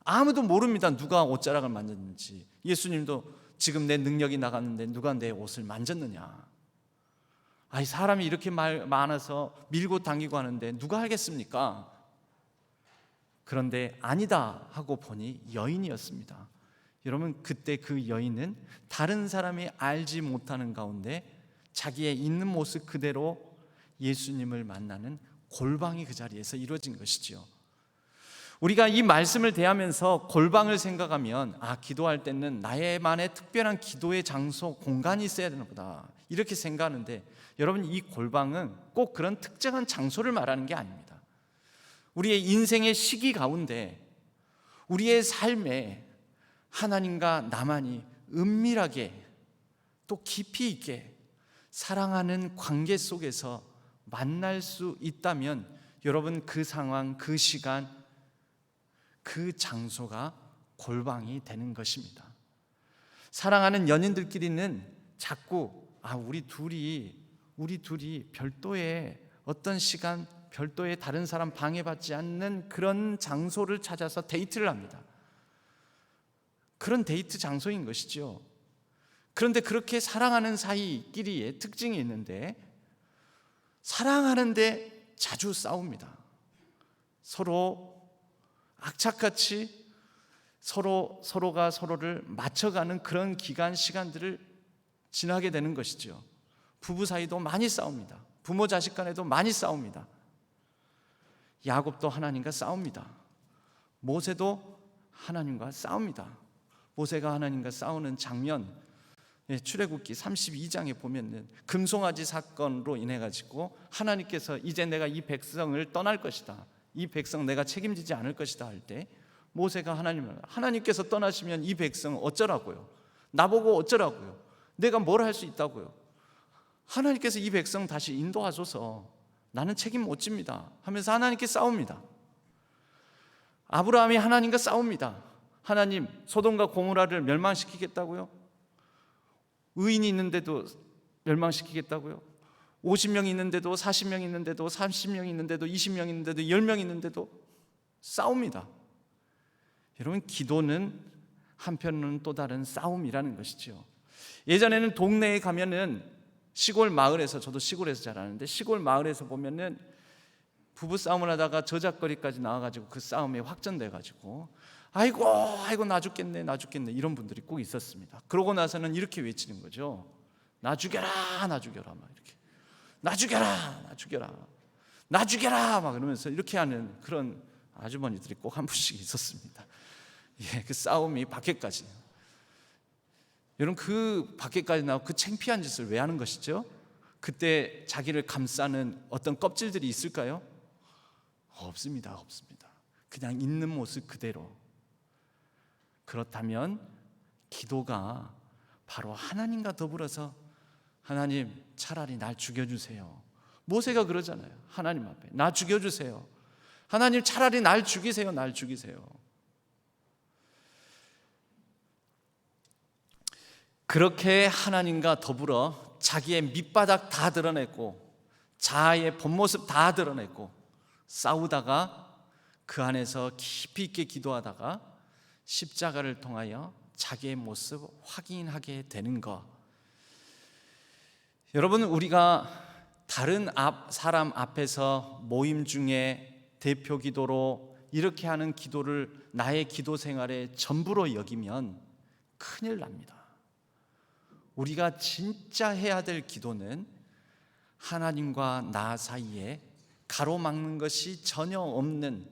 아무도 모릅니다. 누가 옷자락을 만졌는지. 예수님도 지금 내 능력이 나갔는데 누가 내 옷을 만졌느냐. 아니, 사람이 이렇게 많아서 밀고 당기고 하는데 누가 알겠습니까? 그런데 아니다 하고 보니 여인이었습니다. 여러분, 그때 그 여인은 다른 사람이 알지 못하는 가운데 자기의 있는 모습 그대로 예수님을 만나는 골방이 그 자리에서 이루어진 것이지요. 우리가 이 말씀을 대하면서 골방을 생각하면 기도할 때는 나의만의 특별한 기도의 장소, 공간이 있어야 되는구나 이렇게 생각하는데, 여러분, 이 골방은 꼭 그런 특정한 장소를 말하는 게 아닙니다. 우리의 인생의 시기 가운데 우리의 삶에 하나님과 나만이 은밀하게 또 깊이 있게 사랑하는 관계 속에서 만날 수 있다면, 여러분, 그 상황, 그 시간, 그 장소가 골방이 되는 것입니다. 사랑하는 연인들끼리는 자꾸 우리 둘이 별도의 어떤 시간, 별도의 다른 사람 방해받지 않는 그런 장소를 찾아서 데이트를 합니다. 그런 데이트 장소인 것이죠. 그런데 그렇게 사랑하는 사이끼리의 특징이 있는데, 사랑하는데 자주 싸웁니다. 서로 악착같이 서로가 서로를 맞춰가는 그런 기간, 시간들을 지나게 되는 것이죠. 부부 사이도 많이 싸웁니다. 부모 자식 간에도 많이 싸웁니다. 야곱도 하나님과 싸웁니다. 모세도 하나님과 싸웁니다. 모세가 하나님과 싸우는 장면, 출애굽기 32장에 보면은 금송아지 사건으로 인해 가지고 하나님께서 이제 내가 이 백성을 떠날 것이다, 이 백성 내가 책임지지 않을 것이다 할 때, 모세가 하나님께서 떠나시면 이 백성 어쩌라고요? 나보고 어쩌라고요? 내가 뭘 할 수 있다고요? 하나님께서 이 백성 다시 인도하소서, 나는 책임 못 집니다 하면서 하나님께 싸웁니다. 아브라함이 하나님과 싸웁니다. 하나님, 소돔과 고모라를 멸망시키겠다고요? 의인이 있는데도 멸망시키겠다고요? 50명 있는데도, 40명 있는데도, 30명 있는데도, 20명 있는데도, 10명 있는데도 싸웁니다. 여러분, 기도는 한편으로는 또 다른 싸움이라는 것이죠. 예전에는 동네에 가면은, 시골 마을에서, 저도 시골에서 자라는데 시골 마을에서 보면은 부부 싸움을 하다가 저작거리까지 나와가지고 그 싸움이 확전돼가지고 아이고 나 죽겠네 이런 분들이 꼭 있었습니다. 그러고 나서는 이렇게 외치는 거죠. 나 죽여라 막 이렇게, 나 죽여라 막 그러면서 이렇게 하는 그런 아주머니들이 꼭 한 분씩 있었습니다. 그 싸움이 밖에까지. 여러분, 그 밖에까지 나오고 그 창피한 짓을 왜 하는 것이죠? 그때 자기를 감싸는 어떤 껍질들이 있을까요? 없습니다. 그냥 있는 모습 그대로. 그렇다면 기도가 바로 하나님과 더불어서, 하나님, 차라리 날 죽여주세요. 모세가 그러잖아요. 하나님 앞에 나 죽여주세요. 하나님, 차라리 날 죽이세요. 그렇게 하나님과 더불어 자기의 밑바닥 다 드러냈고 자아의 본 모습 다 드러냈고 싸우다가 그 안에서 깊이 있게 기도하다가 십자가를 통하여 자기의 모습 확인하게 되는 것. 여러분, 우리가 다른 사람 앞에서 모임 중에 대표 기도로 이렇게 하는 기도를 나의 기도 생활의 전부로 여기면 큰일 납니다. 우리가 진짜 해야 될 기도는 하나님과 나 사이에 가로막는 것이 전혀 없는,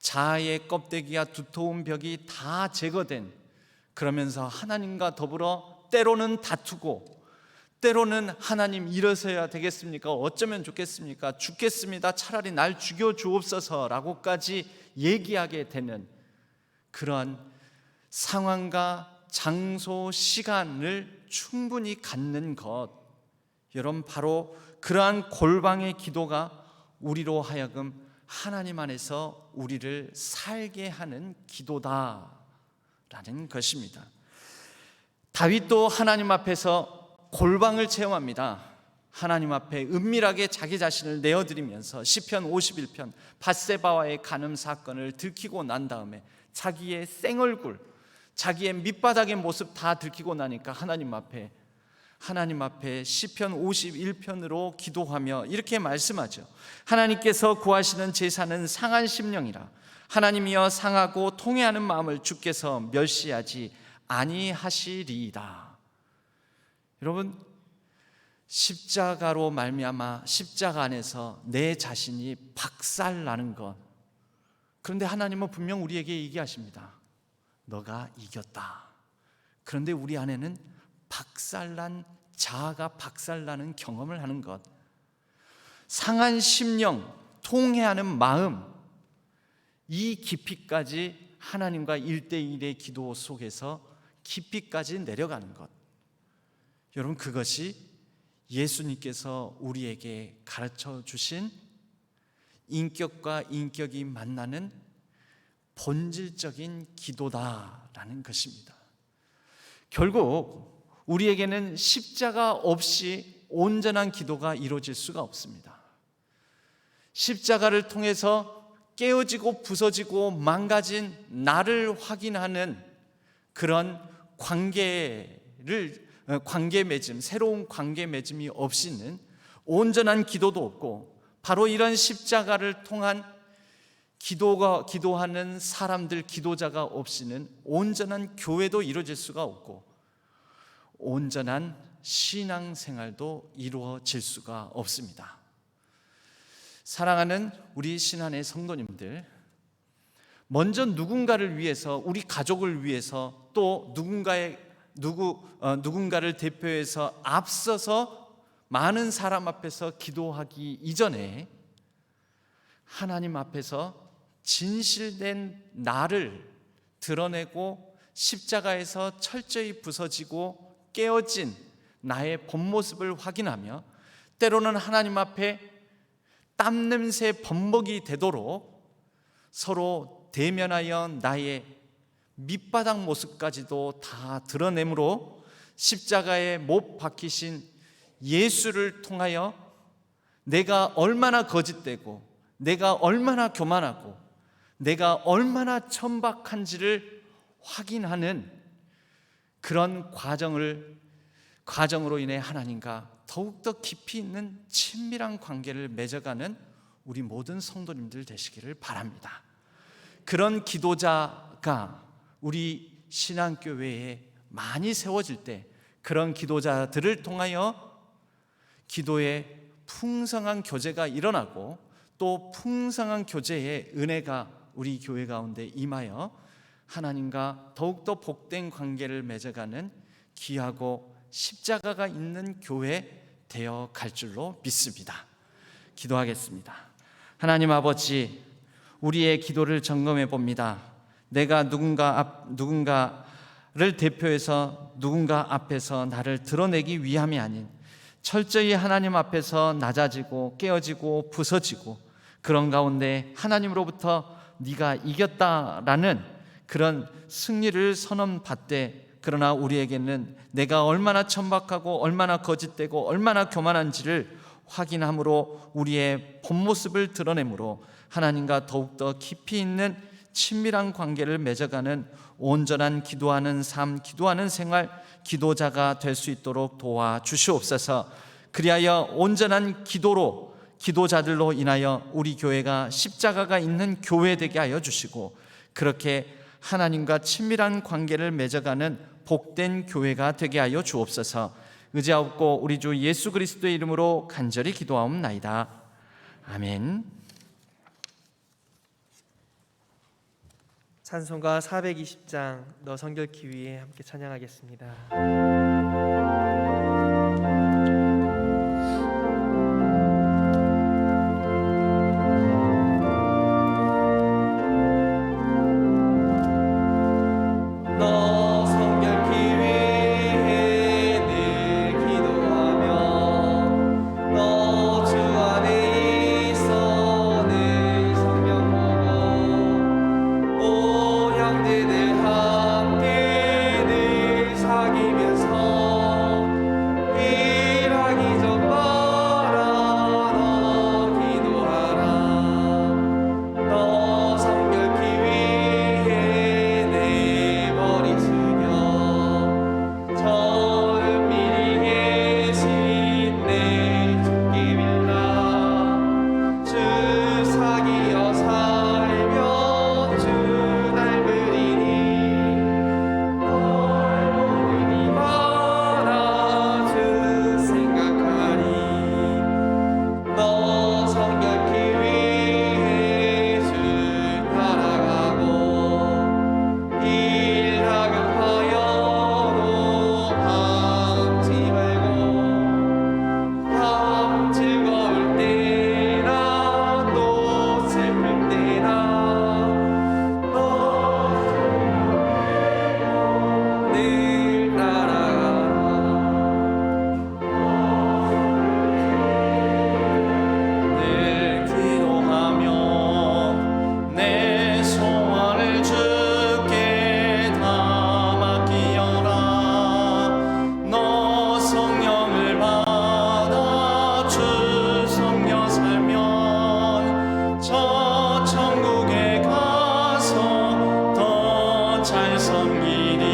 자아의 껍데기와 두터운 벽이 다 제거된, 그러면서 하나님과 더불어 때로는 다투고, 때로는 하나님 이러셔야 되겠습니까? 어쩌면 좋겠습니까? 죽겠습니다. 차라리 날 죽여 주옵소서라고까지 얘기하게 되는 그런 상황과 장소, 시간을 충분히 갖는 것, 여러분, 바로 그러한 골방의 기도가 우리로 하여금 하나님 안에서 우리를 살게 하는 기도다라는 것입니다. 다윗도 하나님 앞에서 골방을 체험합니다. 하나님 앞에 은밀하게 자기 자신을 내어드리면서 시편 51편 밧세바와의 간음 사건을 들키고 난 다음에 자기의 생얼굴, 자기의 밑바닥의 모습 다 들키고 나니까 하나님 앞에 시편 51편으로 기도하며 이렇게 말씀하죠. 하나님께서 구하시는 제사는 상한 심령이라 하나님이여 상하고 통회하는 마음을 주께서 멸시하지 아니하시리이다. 여러분, 십자가로 말미암아 십자가 안에서 내 자신이 박살나는 것, 그런데 하나님은 분명 우리에게 얘기하십니다. 너가 이겼다. 그런데 우리 안에는 박살난 자아가 박살나는 경험을 하는 것, 상한 심령, 통회하는 마음, 이 깊이까지 하나님과 1대1의 기도 속에서 깊이까지 내려가는 것, 여러분, 그것이 예수님께서 우리에게 가르쳐 주신 인격과 인격이 만나는 본질적인 기도다라는 것입니다. 결국 우리에게는 십자가 없이 온전한 기도가 이루어질 수가 없습니다. 십자가를 통해서 깨어지고 부서지고 망가진 나를 확인하는 그런 관계 맺음, 새로운 관계 맺음이 없이는 온전한 기도도 없고, 바로 이런 십자가를 통한 기도하는 사람들, 기도자가 없이는 온전한 교회도 이루어질 수가 없고 온전한 신앙생활도 이루어질 수가 없습니다. 사랑하는 우리 신안의 성도님들, 먼저 누군가를 위해서, 우리 가족을 위해서, 또 누군가를 대표해서 앞서서 많은 사람 앞에서 기도하기 이전에 하나님 앞에서 진실된 나를 드러내고 십자가에서 철저히 부서지고 깨어진 나의 본 모습을 확인하며, 때로는 하나님 앞에 땀냄새 범벅이 되도록 서로 대면하여 나의 밑바닥 모습까지도 다 드러내므로 십자가에 못 박히신 예수를 통하여 내가 얼마나 거짓되고 내가 얼마나 교만하고 내가 얼마나 천박한지를 확인하는 그런 과정으로 인해 하나님과 더욱더 깊이 있는 친밀한 관계를 맺어가는 우리 모든 성도님들 되시기를 바랍니다. 그런 기도자가 우리 신앙교회에 많이 세워질 때, 그런 기도자들을 통하여 기도에 풍성한 교제가 일어나고, 또 풍성한 교제의 은혜가 우리 교회 가운데 임하여 하나님과 더욱더 복된 관계를 맺어가는 귀하고 십자가가 있는 교회 되어 갈 줄로 믿습니다. 기도하겠습니다. 하나님 아버지, 우리의 기도를 점검해 봅니다. 내가 누군가를 대표해서 누군가 앞에서 나를 드러내기 위함이 아닌, 철저히 하나님 앞에서 낮아지고 깨어지고 부서지고, 그런 가운데 하나님으로부터 네가 이겼다라는 그런 승리를 선언받되, 그러나 우리에게는 내가 얼마나 천박하고 얼마나 거짓되고 얼마나 교만한지를 확인함으로 우리의 본 모습을 드러내므로 하나님과 더욱더 깊이 있는 친밀한 관계를 맺어가는 온전한 기도하는 삶, 기도하는 생활, 기도자가 될 수 있도록 도와주시옵소서. 그리하여 온전한 기도자들로 인하여 우리 교회가 십자가가 있는 교회 되게 하여 주시고, 그렇게 하나님과 친밀한 관계를 맺어가는 복된 교회가 되게 하여 주옵소서. 의지하옵고 우리 주 예수 그리스도의 이름으로 간절히 기도하옵나이다. 아멘. 찬송가 420장 너 성결케 위해 함께 찬양하겠습니다. 함께 늘 사귀면서 섬기리.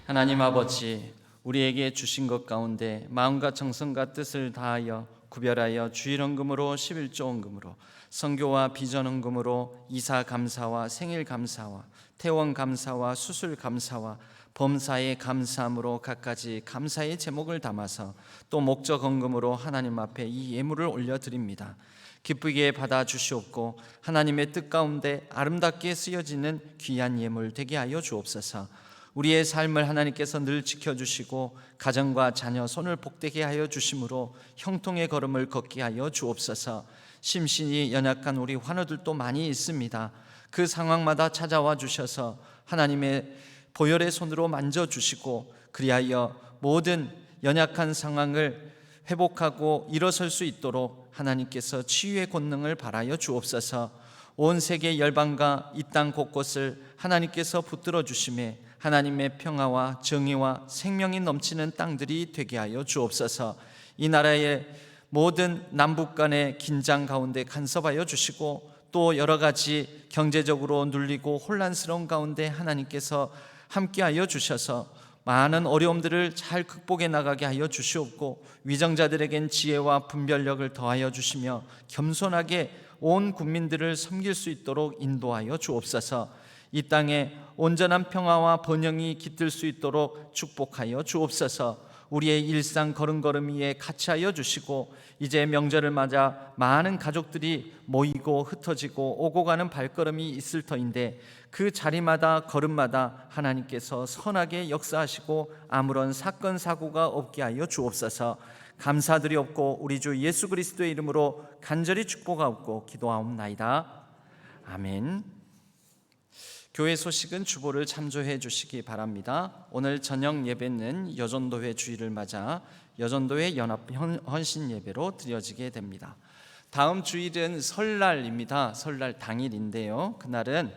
하나님 아버지, 우리에게 주신 것 가운데 마음과 정성과 뜻을 다하여 구별하여 주일헌금으로 11조헌금으로 선교와 비전헌금으로 이사 감사와 생일 감사와 퇴원 감사와 수술 감사와 범사에 감사함으로 각가지 감사의 제목을 담아서 또 목적 헌금으로 하나님 앞에 이 예물을 올려드립니다. 기쁘게 받아 주시옵고 하나님의 뜻 가운데 아름답게 쓰여지는 귀한 예물 되게 하여 주옵소서. 우리의 삶을 하나님께서 늘 지켜주시고 가정과 자녀 손을 복되게 하여 주심으로 형통의 걸음을 걷게 하여 주옵소서. 심신이 연약한 우리 환우들도 많이 있습니다. 그 상황마다 찾아와 주셔서 하나님의 보혈의 손으로 만져주시고 그리하여 모든 연약한 상황을 회복하고 일어설 수 있도록 하나님께서 치유의 권능을 발하여 주옵소서. 온 세계 열방과 이 땅 곳곳을 하나님께서 붙들어 주심에 하나님의 평화와 정의와 생명이 넘치는 땅들이 되게 하여 주옵소서. 이 나라의 모든 남북 간의 긴장 가운데 간섭하여 주시고 또 여러 가지 경제적으로 눌리고 혼란스러운 가운데 하나님께서 함께하여 주셔서 많은 어려움들을 잘 극복해 나가게 하여 주시옵고 위정자들에겐 지혜와 분별력을 더하여 주시며 겸손하게 온 국민들을 섬길 수 있도록 인도하여 주옵소서. 이 땅에 온전한 평화와 번영이 깃들 수 있도록 축복하여 주옵소서. 우리의 일상 걸음걸음 위에 같이 하여 주시고 이제 명절을 맞아 많은 가족들이 모이고 흩어지고 오고 가는 발걸음이 있을 터인데 그 자리마다 걸음마다 하나님께서 선하게 역사하시고 아무런 사건 사고가 없게 하여 주옵소서. 감사드리옵고 우리 주 예수 그리스도의 이름으로 간절히 축복하옵고 기도하옵나이다. 아멘. 교회 소식은 주보를 참조해 주시기 바랍니다. 오늘 저녁 예배는 여전도회 주일을 맞아 여전도회 연합 헌신 예배로 드려지게 됩니다. 다음 주일은 설날입니다. 설날 당일인데요. 그날은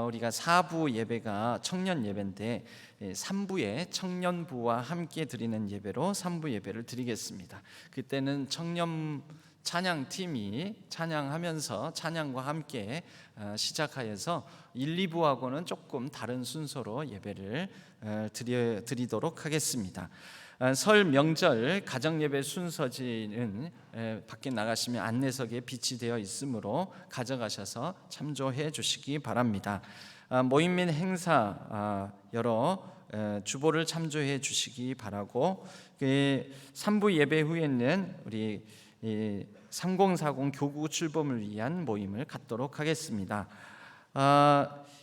우리가 4부 예배가 청년 예배인데 3부에 청년부와 함께 드리는 예배로 3부 예배를 드리겠습니다. 그때는 청년 찬양팀이 찬양하면서 찬양과 함께 시작하여서 1, 2부하고는 조금 다른 순서로 예배를 드리도록 하겠습니다. 설 명절 가정예배 순서지는 밖에 나가시면 안내석에 비치되어 있으므로 가져가셔서 참조해 주시기 바랍니다. 모임 및 행사 여러 주보를 참조해 주시기 바라고 3부 예배 후에는 우리 3040 교구 출범을 위한 모임을 갖도록 하겠습니다.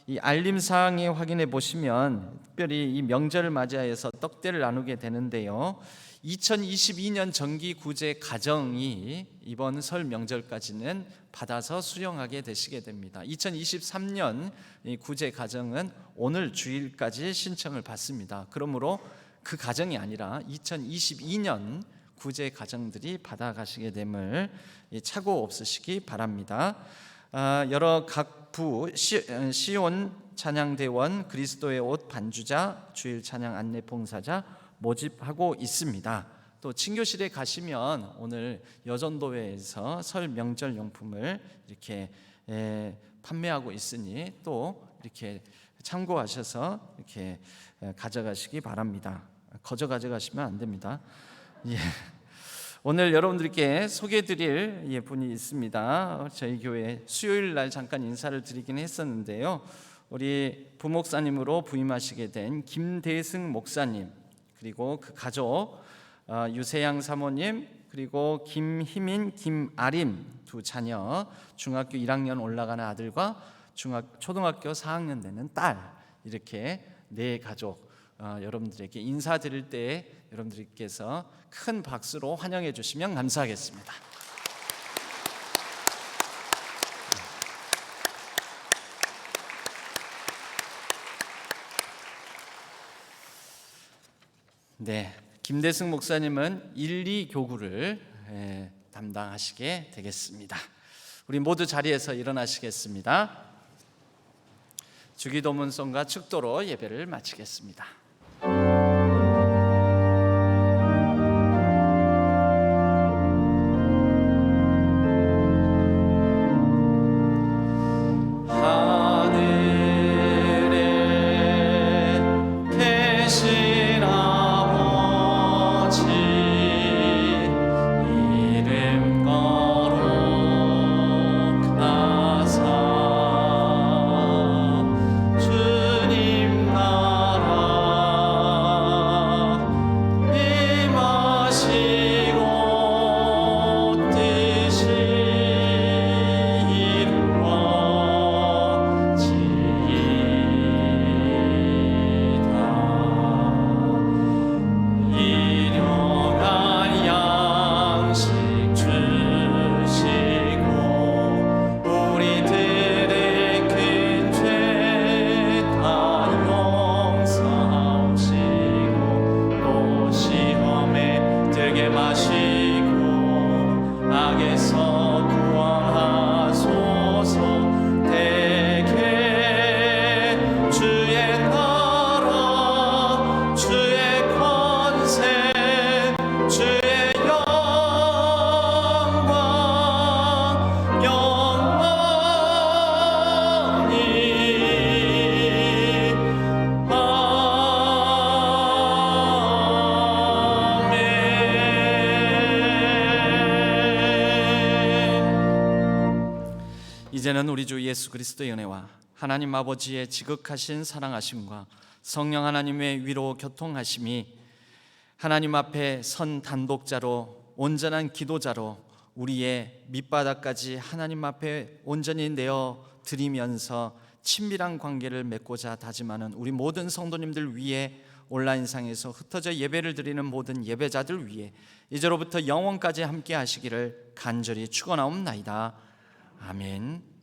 이 알림사항에 확인해 보시면 특별히 이 명절을 맞이하여서 떡대를 나누게 되는데요. 2022년 정기 구제 가정이 이번 설 명절까지는 받아서 수령하게 되시게 됩니다. 2023년 구제 가정은 오늘 주일까지 신청을 받습니다. 그러므로 그 가정이 아니라 2022년 구제 가정들이 받아가시게 됨을 착오 없으시기 바랍니다. 여러 각부 시온 찬양대원 그리스도의 옷 반주자 주일 찬양 안내 봉사자 모집하고 있습니다. 또 친교실에 가시면 오늘 여전도회에서 설 명절 용품을 이렇게 판매하고 있으니 또 이렇게 참고하셔서 이렇게 가져가시기 바랍니다. 거저 가져가시면 안 됩니다. 예. 오늘 여러분들께 소개해드릴 분이 있습니다. 저희 교회 수요일 날 잠깐 인사를 드리긴 했었는데요. 우리 부목사님으로 부임하시게 된 김대승 목사님, 그리고 그 가족 유세양 사모님, 그리고 김희민, 김아림 두 자녀, 중학교 1학년 올라가는 아들과 초등학교 4학년 되는 딸, 이렇게 네 가족 여러분들에게 인사드릴 때 여러분들께서 큰 박수로 환영해 주시면 감사하겠습니다. 네, 김대승 목사님은 1, 2교구를 담당하시게 되겠습니다. 우리 모두 자리에서 일어나시겠습니다. 주기도문송과 축도로 예배를 마치겠습니다. 하나님 이제는 우리 주 예수 그리스도의 은혜와 하나님 아버지의 지극하신 사랑하심과 성령 하나님의 위로 교통하심이 하나님 앞에 선 단독자로 온전한 기도자로 우리의 밑바닥까지 하나님 앞에 온전히 내어 드리면서 친밀한 관계를 맺고자 다짐하는 우리 모든 성도님들 위해 온라인상에서 흩어져 예배를 드리는 모든 예배자들 위해 이제로부터 영원까지 함께 하시기를 간절히 축원하옵나이다. 아멘.